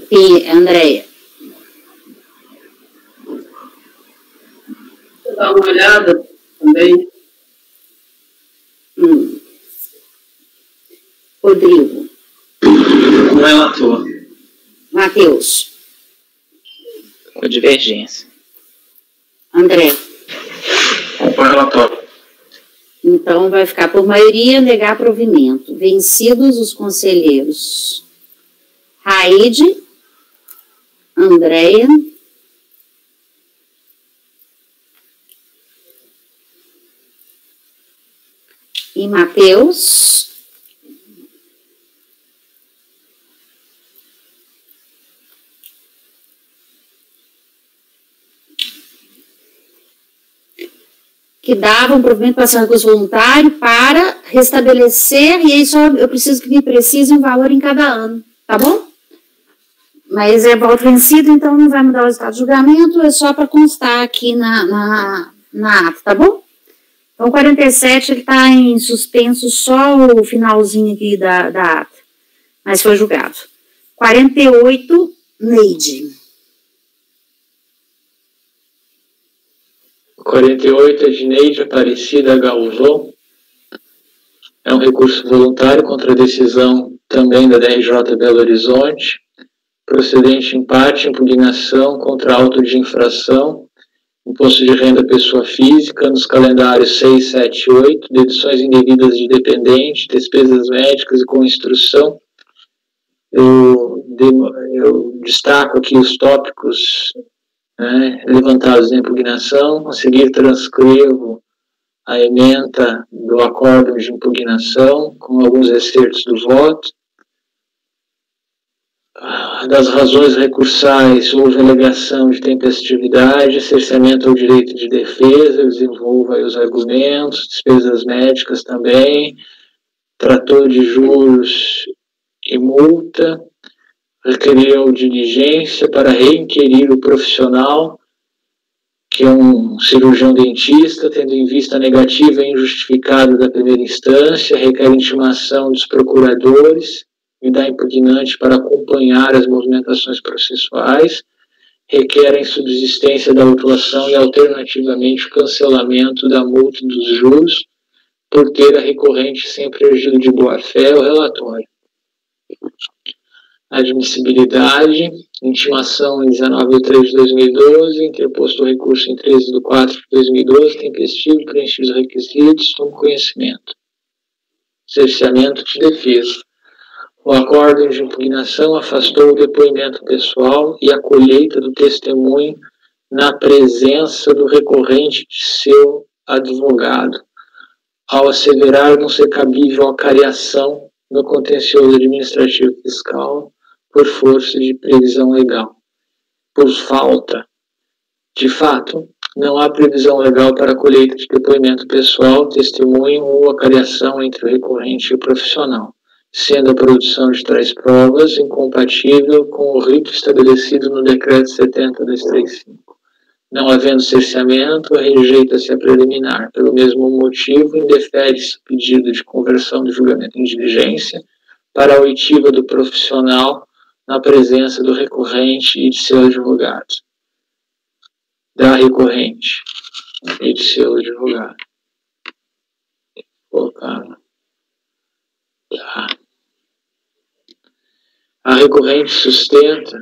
E, Andréia. Vou dar uma olhada também. Rodrigo. Com relator. Matheus. Com divergência. André. Com relator. Então, vai ficar por maioria negar provimento. Vencidos os conselheiros Raide, Andréia, e Matheus. Que davam provimento para recurso voluntário para restabelecer, e aí só eu preciso que me precise um valor em cada ano, tá bom? Mas é voto vencido, então não vai mudar o resultado do julgamento, é só para constar aqui na ata, tá bom? Então, 47, ele está em suspenso só o finalzinho aqui da ata, mas foi julgado. 48, Neide. 48 é de Neide Aparecida Galvão. É um recurso voluntário contra a decisão também da DRJ Belo Horizonte, procedente empate, impugnação contra auto de infração, imposto de renda pessoa física, nos calendários 6, 7 e 8, deduções indevidas de dependente, despesas médicas e com instrução. Eu destaco aqui os tópicos levantados na impugnação. A seguir transcrevo a ementa do acórdão de impugnação com alguns excertos do voto. Das razões recursais, houve alegação de tempestividade, cerceamento ao direito de defesa, eu desenvolvo aí os argumentos, despesas médicas também, trator de juros e multa, requeriu diligência para reinquirir o profissional que é um cirurgião dentista, tendo em vista a negativa injustificada da primeira instância, requer intimação dos procuradores e da impugnante para acompanhar as movimentações processuais, requer a insubsistência da autuação e, alternativamente, o cancelamento da multa dos juros por ter a recorrente sempre agido de boa-fé o relatório. Admissibilidade, intimação em 19/3/2012, interposto o recurso em 13/4/2012, tempestivo, preenchidos os requisitos, com conhecimento. Cerceamento de defesa. O acórdão de impugnação afastou o depoimento pessoal e a colheita do testemunho na presença do recorrente de seu advogado, ao asseverar não ser cabível a cariação no contencioso administrativo fiscal por força de previsão legal. Por falta, de fato, não há previsão legal para a colheita de depoimento pessoal, testemunho ou acariação entre o recorrente e o profissional, sendo a produção de tais provas incompatível com o rito estabelecido no Decreto 70/235. Não havendo cerceamento, rejeita-se a preliminar. Pelo mesmo motivo, indefere-se o pedido de conversão do julgamento em diligência para a oitiva do profissional na presença do recorrente e de seu advogado. Da recorrente e de seu advogado. Colocar. Tá. A recorrente sustenta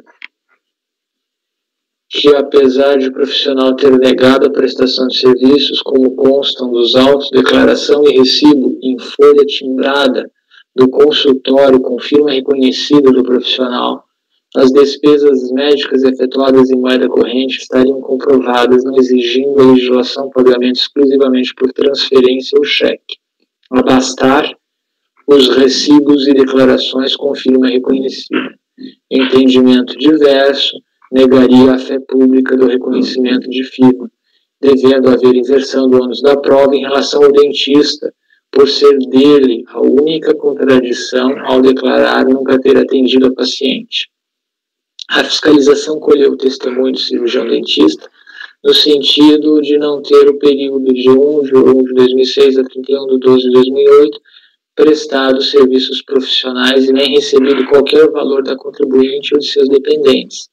que, apesar de o profissional ter negado a prestação de serviços, como constam dos autos, declaração e recibo em folha timbrada do consultório com firma reconhecida do profissional, as despesas médicas efetuadas em moeda corrente estariam comprovadas, não exigindo a legislação pagamento exclusivamente por transferência ou cheque, a bastar os recibos e declarações com firma reconhecida. Entendimento diverso negaria a fé pública do reconhecimento de firma, devendo haver inversão do ônus da prova em relação ao dentista, por ser dele a única contradição ao declarar nunca ter atendido a paciente. A fiscalização colheu o testemunho do cirurgião dentista no sentido de não ter o período de 1/1/2006 a 31/12/2008 prestado serviços profissionais e nem recebido qualquer valor da contribuinte ou de seus dependentes,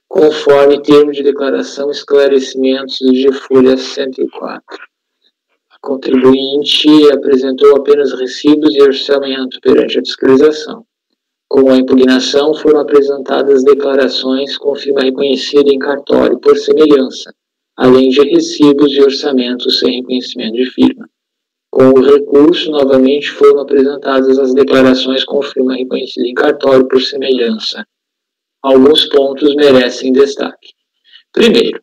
conforme termo de declaração e esclarecimentos de folha 104. A contribuinte apresentou apenas recibos e orçamento perante a fiscalização. Com a impugnação, foram apresentadas declarações com firma reconhecida em cartório, por semelhança, além de recibos e orçamentos sem reconhecimento de firma. Com o recurso, novamente foram apresentadas as declarações com firma reconhecida em cartório, por semelhança. Alguns pontos merecem destaque. Primeiro,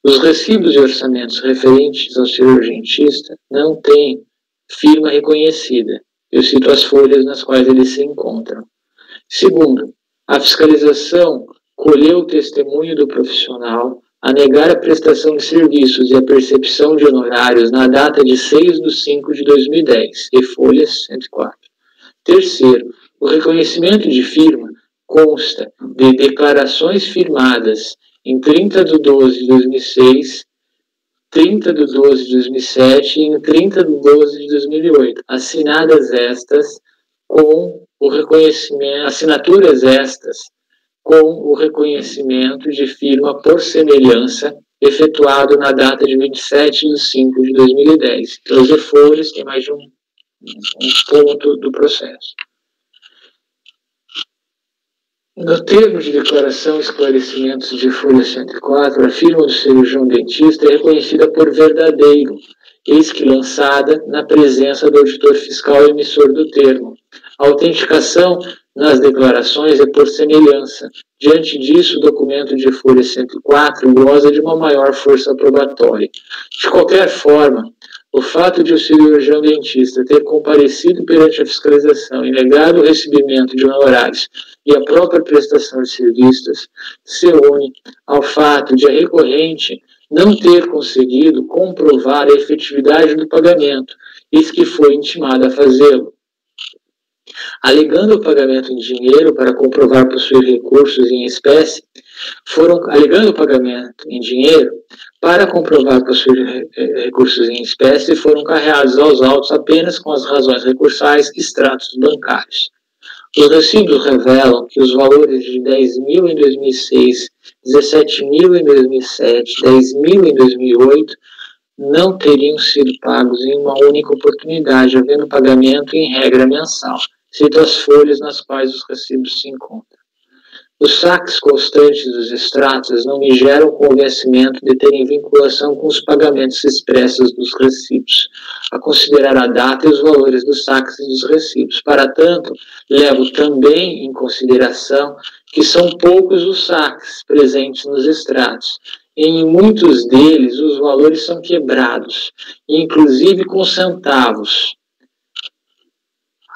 os recibos e orçamentos referentes ao cirurgião dentista não têm firma reconhecida. Eu cito as folhas nas quais eles se encontram. Segundo, a fiscalização colheu o testemunho do profissional a negar a prestação de serviços e a percepção de honorários na data de 6/5/2010, e folha 104. Terceiro, o reconhecimento de firma consta de declarações firmadas em 30/12/2006, 30/12/2007 e em 30/12/2008, assinadas estas com o reconhecimento, assinaturas estas com o reconhecimento de firma por semelhança efetuado na data de 27/5/2010. 13 folhas, tem mais de um ponto do processo. No termo de declaração e esclarecimentos de folha 104, a firma do cirurgião dentista é reconhecida por verdadeiro, eis que lançada na presença do auditor fiscal emissor do termo. A autenticação nas declarações é por semelhança. Diante disso, o documento de folha 104 goza de uma maior força probatória. De qualquer forma, o fato de o cirurgião dentista ter comparecido perante a fiscalização e negado o recebimento de honorários e a própria prestação de serviços se une ao fato de a recorrente não ter conseguido comprovar a efetividade do pagamento, eis que foi intimada a fazê-lo. alegando o pagamento em dinheiro para comprovar possuir recursos em espécie, alegando o pagamento em dinheiro para comprovar possuir recursos em espécie, foram carreados aos autos apenas com as razões recursais extratos bancários. Os recibos revelam que os valores de 10.000 em 2006, 17.000 em 2007, 10.000 em 2008 não teriam sido pagos em uma única oportunidade, havendo pagamento em regra mensal. Cito as folhas nas quais os recibos se encontram. Os saques constantes dos extratos não me geram convencimento de terem vinculação com os pagamentos expressos dos recibos, a considerar a data e os valores dos saques e dos recibos. Para tanto, levo também em consideração que são poucos os saques presentes nos extratos. Em muitos deles, os valores são quebrados, inclusive com centavos,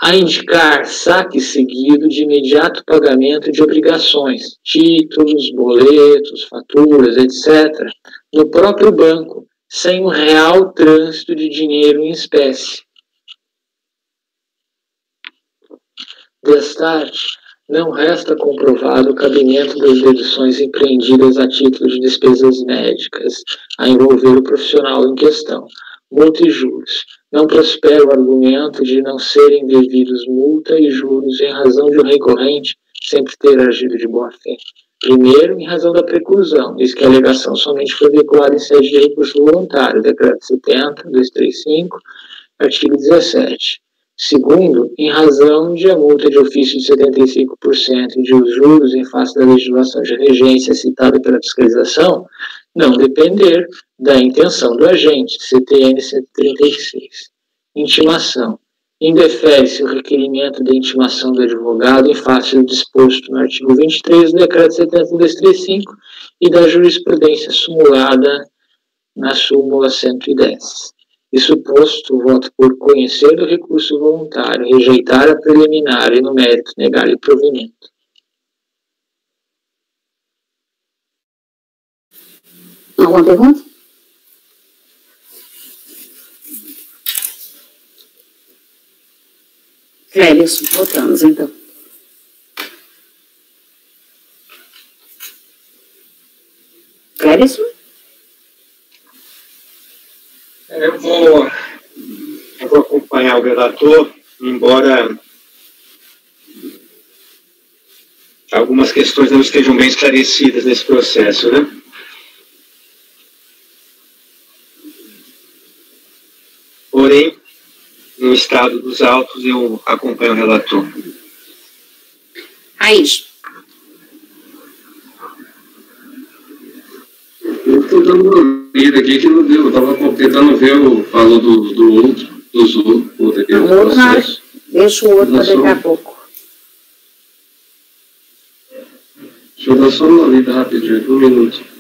a indicar saque seguido de imediato pagamento de obrigações, títulos, boletos, faturas, etc., no próprio banco, sem o real trânsito de dinheiro em espécie. Destarte, não resta comprovado o cabimento das deduções empreendidas a título de despesas médicas a envolver o profissional em questão, multa e juros. Não prospera o argumento de não serem devidos multa e juros em razão de o recorrente sempre ter agido de boa-fé. Primeiro, em razão da preclusão, diz que a alegação somente foi veiculada em sede de recurso voluntário, decreto 70, 235, artigo 17. Segundo, em razão de a multa de ofício de 75% e de os juros em face da legislação de regência citada pela fiscalização, não depender da intenção do agente, CTN 136. Intimação. Indefere-se o requerimento de intimação do advogado em face do disposto no artigo 23 do decreto 70.235 e da jurisprudência sumulada na súmula 110. Isso posto, voto por conhecer do recurso voluntário, rejeitar a preliminar e no mérito negar-lhe provimento. Alguma pergunta? Clérison, votamos então. Clérison? Eu vou acompanhar o relator, embora algumas questões não estejam bem esclarecidas nesse processo, né? Porém, no estado dos autos, eu acompanho o relator. Raiz. Eu estou dando uma lida aqui que não deu. Eu estava tentando ver o valor do outro, dos outros aqui. Deixa o outro para daqui a pouco. Deixa eu dar só uma lida rapidinho, 1 minuto.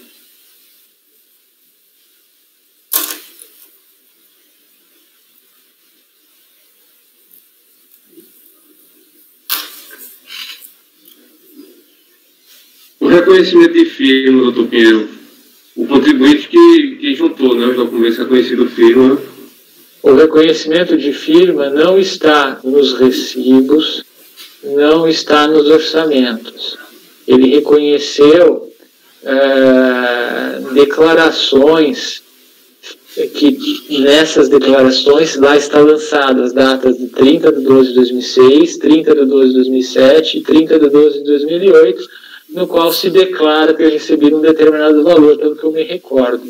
O reconhecimento de firma, doutor Pinheiro, o contribuinte que juntou, né, os documentos reconhecidos de firma. O reconhecimento de firma não está nos recibos, não está nos orçamentos. Ele reconheceu declarações que nessas declarações lá estão lançadas as datas de 30 de 12 de 2006, 30 de 12 de 2007 e 30 de 12 de 2008, no qual se declara ter recebido um determinado valor, pelo que eu me recordo.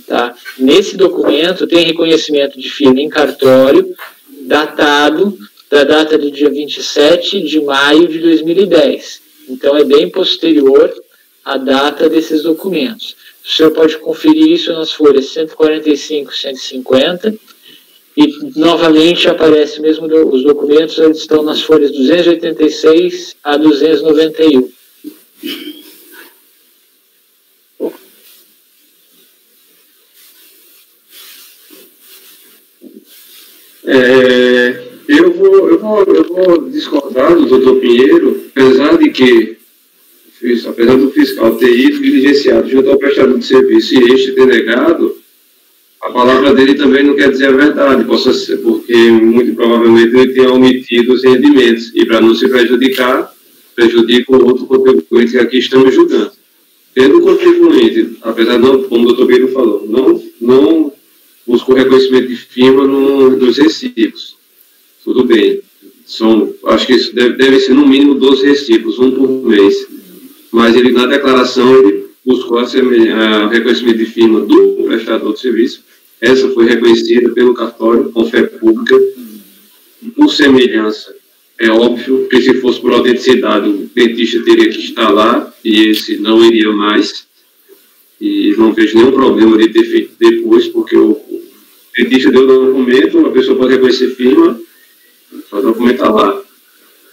Tá? Nesse documento tem reconhecimento de firma em cartório, datado da data do dia 27 de maio de 2010. Então é bem posterior à data desses documentos. O senhor pode conferir isso nas folhas 145 e 150, e novamente aparece mesmo os documentos, eles estão nas folhas 286 a 291. Eu vou discordar do doutor Pinheiro, apesar do fiscal ter ido diligenciado junto ao prestador de serviço e este ter negado, a palavra dele também não quer dizer a verdade, possa ser, porque muito provavelmente ele tenha omitido os rendimentos, e para não se prejudicar, prejudica o outro contribuinte que aqui estamos julgando. Tendo o contribuinte, apesar de, como o doutor Pedro falou, não busca o reconhecimento de firma nos recibos. Tudo bem. Acho que isso deve ser no mínimo 12 recibos, um por mês. Mas ele, na declaração, ele buscou o reconhecimento de firma do prestador de serviço. Essa foi reconhecida pelo cartório com fé pública. Por semelhança, é óbvio que se fosse por autenticidade, o dentista teria que estar lá e esse não iria mais. E não vejo nenhum problema de ter feito depois, porque o dentista deu o documento, a pessoa pode reconhecer firma, o documento está lá.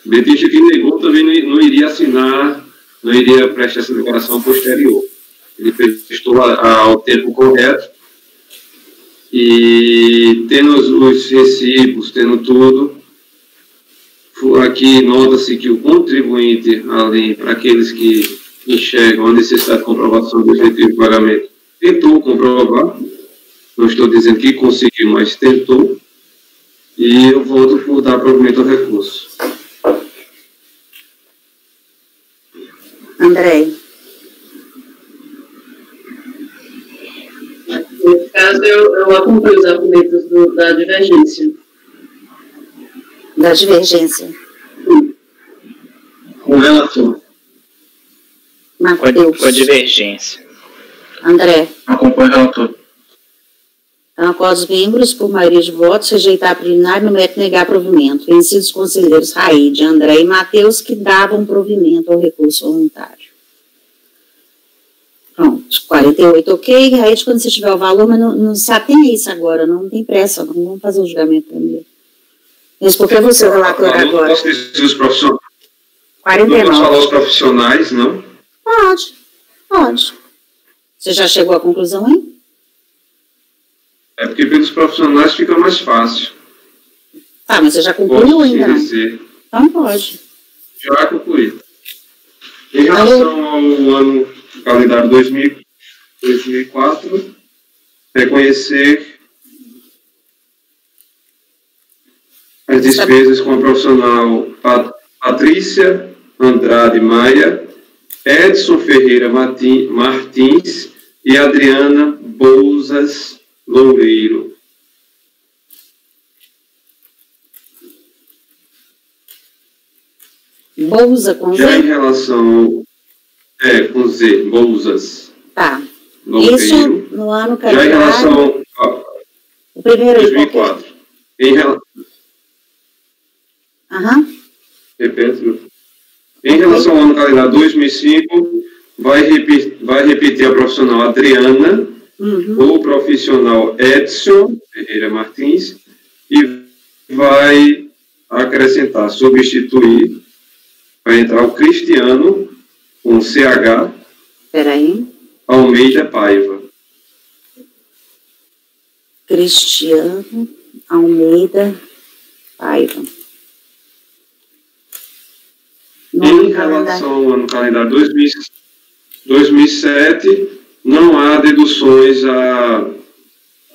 O dentista que negou também não iria assinar, não iria prestar essa declaração posterior. Ele prestou ao tempo correto e tendo os recibos, tendo tudo, aqui nota-se que o contribuinte, além para aqueles que enxergam a necessidade de comprovação do efetivo pagamento, tentou comprovar, não estou dizendo que conseguiu, mas tentou, e eu volto por dar provimento ao recurso. André. Nesse caso, eu acompanho os argumentos da divergência. Da divergência. Com relator. Mateus. Com a divergência. André. Acompanho o relator. Então, após os membros, por maioria de votos, rejeitar a preliminar no mérito negar provimento. Vencidos os conselheiros Raide, André e Mateus, que davam provimento ao recurso voluntário. Pronto, 48, ok. Raide, quando você tiver o valor, mas não se atenha a isso agora, não tem pressa, não vamos fazer o julgamento primeiro. Mas por que você é o relator agora? Posso dizer os profissionais? 49. Não posso falar os profissionais, não? Pode. Você já chegou à conclusão aí? É porque pelos profissionais fica mais fácil. Tá, mas você já concluiu ainda, não? Dizer. Então pode. Já concluí. Em relação ao ano calendário 2004, reconhecer as despesas com a profissional Patrícia Andrade Maia, Edson Ferreira Martins e Adriana Bouzas Loureiro. Bouza com Já Z? em relação com Z, Bouzas. Tá. Loureiro. Isso no ano calendário. Já em relação o primeiro 2004. Em relação. Repete. Em relação ao ano calendário 2005, vai repetir a profissional Adriana, o profissional Edson Ferreira Martins, e vai acrescentar, substituir, vai entrar o Cristiano, com CH, Almeida Paiva. Cristiano Almeida Paiva. Em relação ao ano calendário 2007, não há deduções a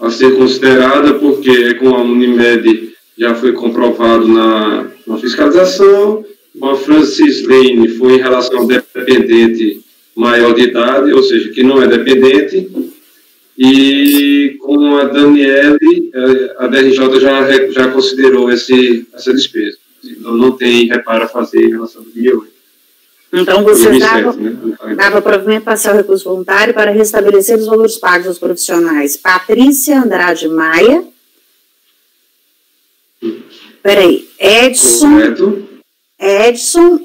ser considerada, porque com a Unimed já foi comprovado na fiscalização, com a Francis Lane foi em relação ao dependente maior de idade, ou seja, que não é dependente, e com a Daniele, a DRJ já considerou essa despesa. Então, não tem reparo a fazer em relação ao 2008. Então, você 2007, dava provimento parcial ao recurso voluntário para restabelecer os valores pagos aos profissionais Patrícia Andrade Maia. Peraí, Edson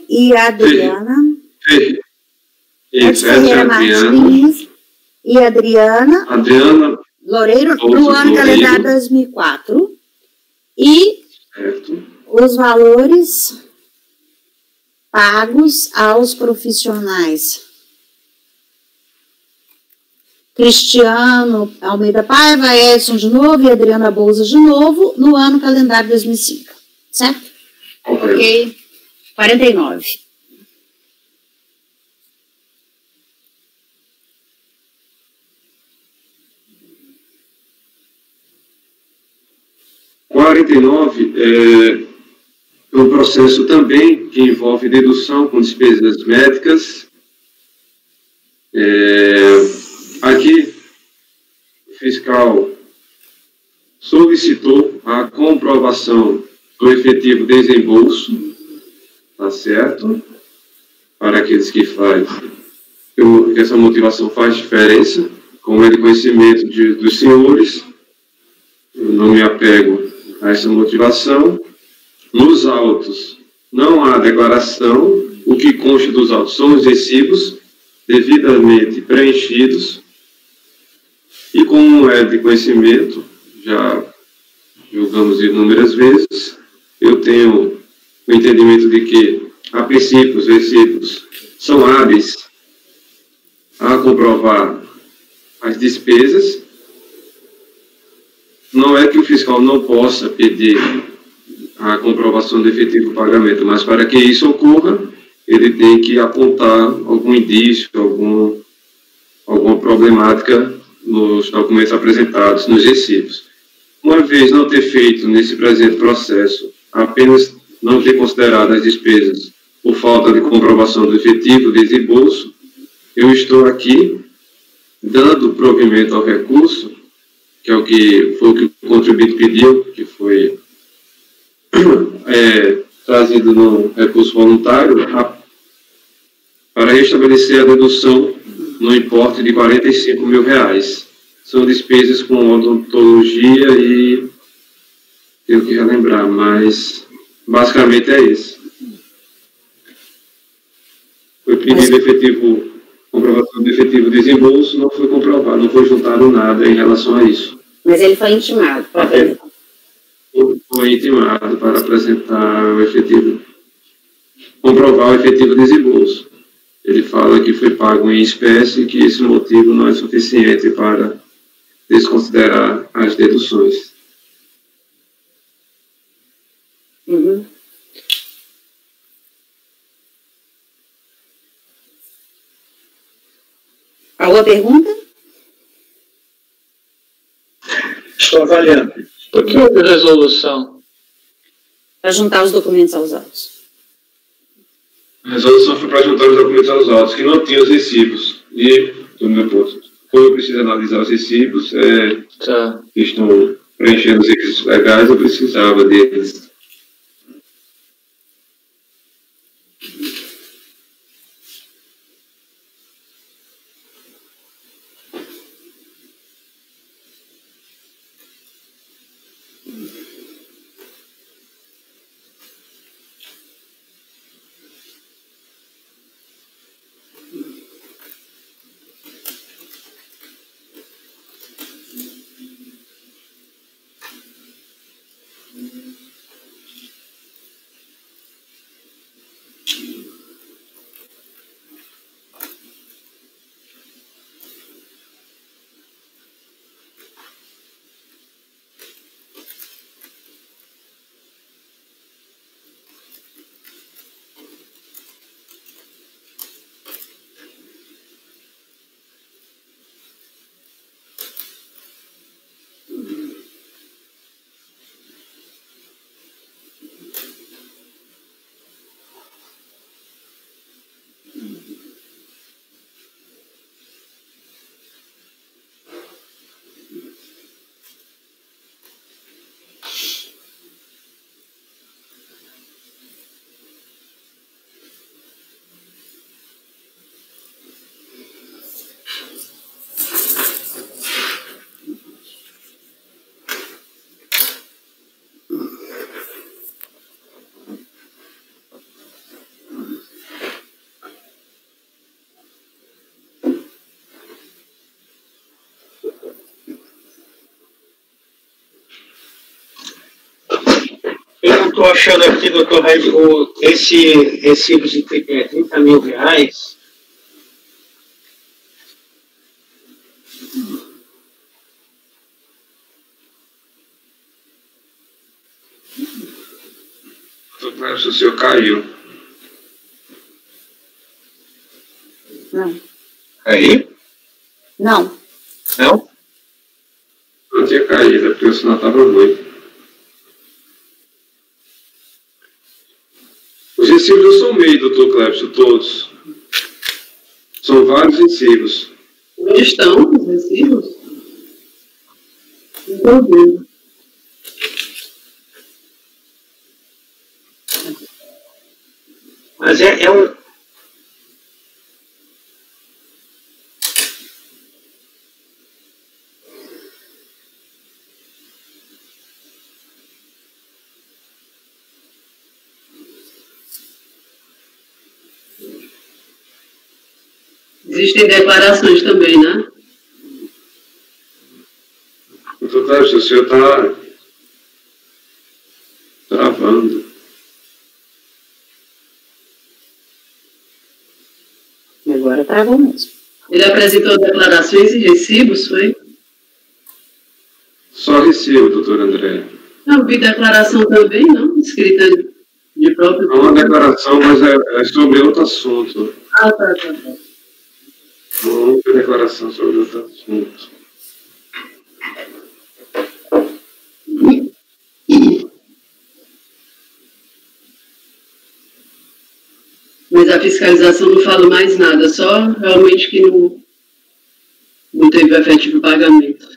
e Adriana. Isso, Ferreira Martins e Adriana Loureiro, no ano calendário 2004. E os valores pagos aos profissionais Cristiano Almeida Paiva, Edson de novo e Adriana Bouza de novo, no ano calendário 2005. Certo? Ok. 49. 49 é um processo também que envolve dedução com despesas médicas. Aqui, o fiscal solicitou a comprovação do efetivo desembolso, tá certo? Para aqueles que fazem, que essa motivação faz diferença, como é de conhecimento dos senhores, eu não me apego a essa motivação. Nos autos não há declaração, o que consta dos autos são os recibos devidamente preenchidos, e como é de conhecimento, já julgamos inúmeras vezes, eu tenho o entendimento de que, a princípio, os recibos são hábeis a comprovar as despesas. Não é que o fiscal não possa pedir a comprovação do efetivo pagamento, mas para que isso ocorra, ele tem que apontar algum indício, alguma problemática nos documentos apresentados, nos recibos. Uma vez não ter feito nesse presente processo, apenas não ter considerado as despesas por falta de comprovação do efetivo desembolso, eu estou aqui dando provimento ao recurso, que é o que foi o que o contribuinte pediu, que foi trazido no recurso voluntário, para restabelecer a dedução no importe de R$45 mil. São despesas com odontologia e tenho que relembrar, mas basicamente é isso. Foi pedido efetivo, comprovação do efetivo desembolso, não foi comprovado, não foi juntado nada em relação a isso. Mas ele foi intimado para apresentar. Foi intimado para apresentar o efetivo, comprovar o efetivo desembolso. Ele fala que foi pago em espécie e que esse motivo não é suficiente para desconsiderar as deduções. Uhum. Alguma pergunta? Estou avaliando. Por que houve resolução? Para juntar os documentos aos autos. A resolução foi para juntar os documentos aos autos, que não tinham os recibos. E, do meu ponto, como eu preciso analisar os recibos, que estão preenchendo os requisitos legais, eu precisava deles. Eu não estou achando aqui, doutor Raid, esse recibo de R$30 mil. O senhor caiu. Não. Aí? Não. Não? Não tinha caído, porque o sinal estava ruim. Os recibos eu somei, doutor Clébio, todos. São vários recibos. Onde estão os recibos? Não estou vendo. Mas é um... Existem declarações também, né? Doutor Clébio, o senhor está travando. Agora travou mesmo. Ele apresentou declarações e recibos, foi? Só recibo, doutor André. Não, vi declaração também, não? Escrita de próprio... É uma declaração, mas é sobre outro assunto. Ah, tá. Uma única declaração sobre outro assunto. Mas a fiscalização não fala mais nada, só realmente que não teve efetivo pagamento.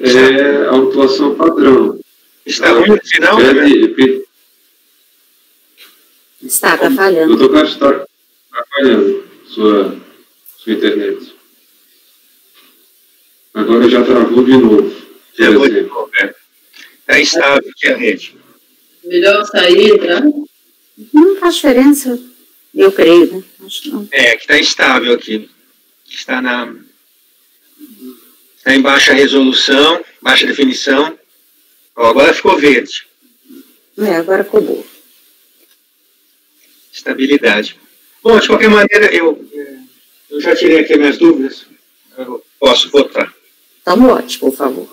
É a autuação padrão. Está ruim no final, né? Está falhando. O doutor Clébio está falhando sua internet. Agora já travou de novo. Já vou de novo, Está estável aqui a rede. Melhor sair e entrar? Não faz diferença, eu creio, né? Acho que não. Que está estável aqui. Está em baixa resolução, baixa definição. Ó, agora ficou verde. Agora ficou boa. Estabilidade. Bom, de qualquer maneira, eu já tirei aqui minhas dúvidas. Eu posso votar. Então, vote, por favor.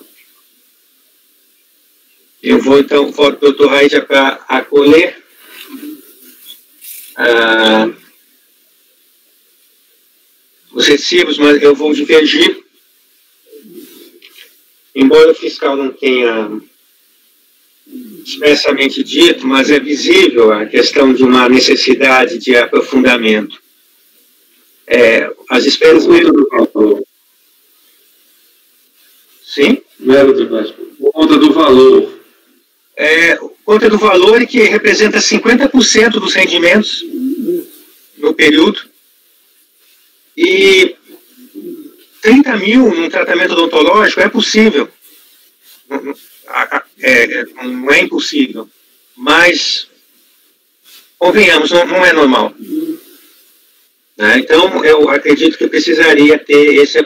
Eu vou, então, voto para o doutor Raídia para acolher os recibos, mas eu vou divergir. Embora o fiscal não tenha expressamente dito, mas é visível a questão de uma necessidade de aprofundamento. As despesas... Sim? Por conta do valor. Conta do valor que representa 50% dos rendimentos no período. E 30 mil num tratamento odontológico é possível. Não é impossível. Mas, convenhamos, não é normal. Então, eu acredito que precisaria ter esse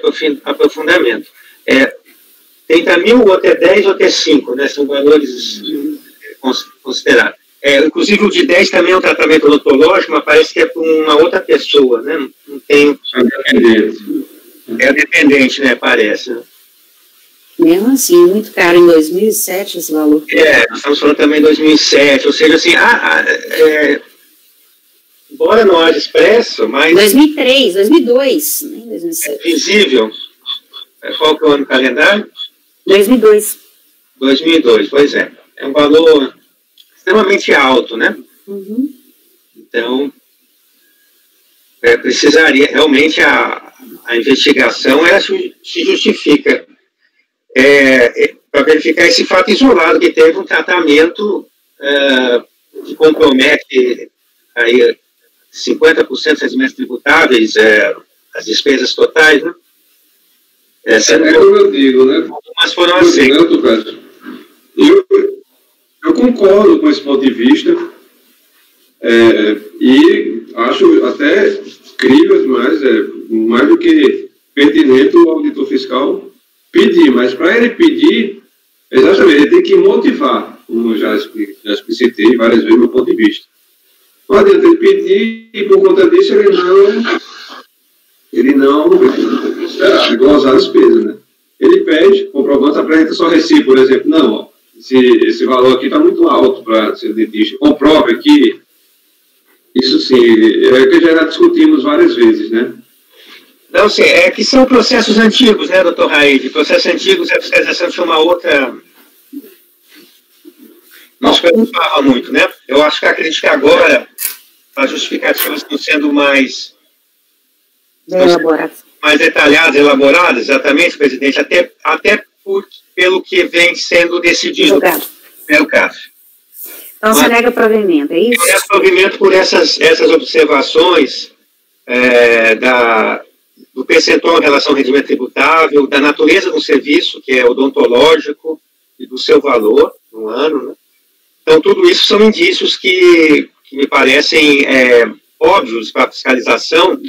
aprofundamento. 30 mil, ou até 10, ou até 5, né? São valores considerados. Inclusive, o de 10 também é um tratamento odontológico, mas parece que é para uma outra pessoa, né? Não tem... É dependente, né? Parece. Né? Mesmo assim, muito caro em 2007 esse valor. Nós estamos falando também em 2007, ou seja, assim, embora não haja expresso, mas... 2003, 2002, nem 2007. É visível. Qual que é o ano do calendário? 2002. 2002, pois é. É um valor extremamente alto, né? Uhum. Então, precisaria realmente a investigação, ela se justifica para verificar esse fato isolado que teve um tratamento que compromete aí 50% dos rendimentos tributáveis, as despesas totais, né? Como eu digo, né? Mas foram aceitas. Eu concordo com esse ponto de vista e acho até crível, mas mais do que pertinente o auditor fiscal pedir, mas para ele pedir, exatamente, ele tem que motivar, como eu já explicitei várias vezes no ponto de vista. Não adianta ele pedir e por conta disso ele não glosar as despesas, né? Ele pede, comprovante, apresenta só recibo, por exemplo. Não, ó, esse valor aqui está muito alto para ser dentista. Comprove aqui. Isso sim, é o que já discutimos várias vezes, né? Não sei, é que são processos antigos, né, doutor Raide? Processos antigos, a fiscalização tinha uma outra... Não se preocupava muito, né? Eu acredito que agora as justificativas estão sendo mais detalhadas, elaboradas, exatamente, presidente, até pelo que vem sendo decidido pelo CAF. Então, você nega provimento, é isso? Eu nego provimento por essas observações do percentual em relação ao rendimento tributável, da natureza do serviço, que é odontológico, e do seu valor no ano, né? Então, tudo isso são indícios que me parecem óbvios para a fiscalização,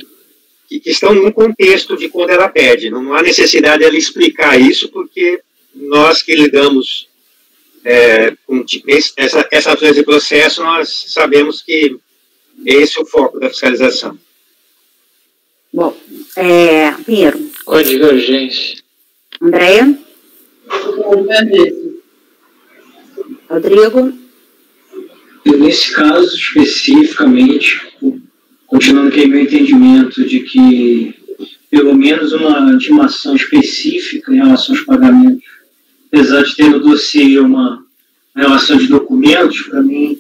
que estão no contexto de quando ela pede. Não há necessidade de ela explicar isso, porque nós que lidamos com essa natureza de processo, nós sabemos que esse é o foco da fiscalização. Bom, Pinheiro. Qual a divergência? Andréia? Rodrigo? Nesse caso, especificamente, continuando aqui meu entendimento de que pelo menos uma intimação específica em relação aos pagamentos, apesar de ter no dossiê uma relação de documentos, para mim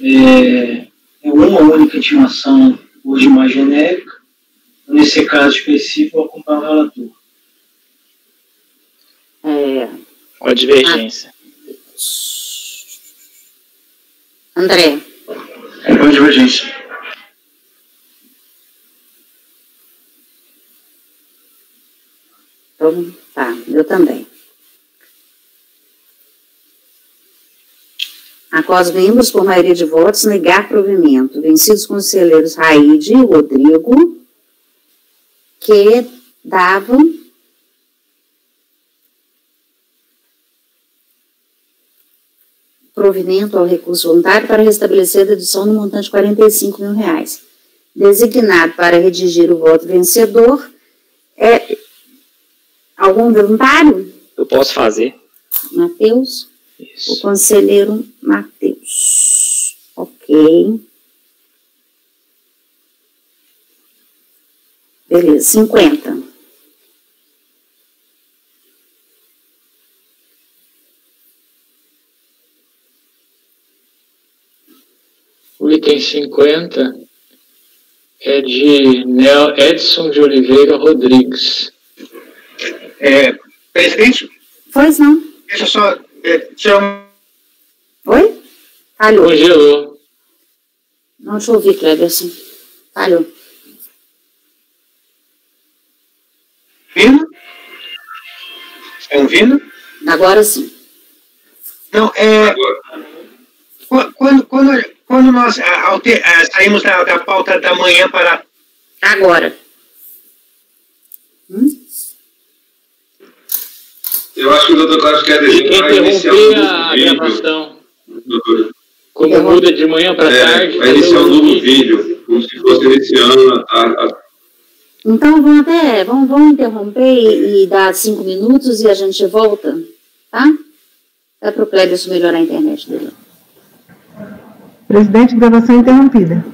é uma única intimação hoje mais genérica. Nesse caso específico, eu acompanho o relator. Qual a divergência? André. Qual a divergência? Então, tá, eu também. Após membros, por maioria de votos, negar provimento. Vencidos conselheiros Raide e Rodrigo, que davam provimento ao recurso voluntário para restabelecer a dedução no montante de R$45 mil. Designado para redigir o voto vencedor algum voluntário? Eu posso fazer. Matheus? Isso. O conselheiro Matheus. Ok. Beleza, 50. O item 50 é de Edson de Oliveira Rodrigues. Presidente? Pois não. Deixa eu só tirar Oi? Falhou. Congelou. Não te ouvi, Cleberson. Falhou. Ouvindo? Estão ouvindo? Agora sim. Não, quando nós saímos da pauta da manhã para... Agora. Eu acho que o doutor Carlos quer dizer que vai iniciar um novo gravação. vídeo. Como muda de manhã para tarde. Vai iniciar um novo vídeo, como se fosse iniciando Então, vamos interromper e dar 5 minutos e a gente volta, tá? Dá para o Cleberson melhorar a internet dele. Presidente, gravação interrompida.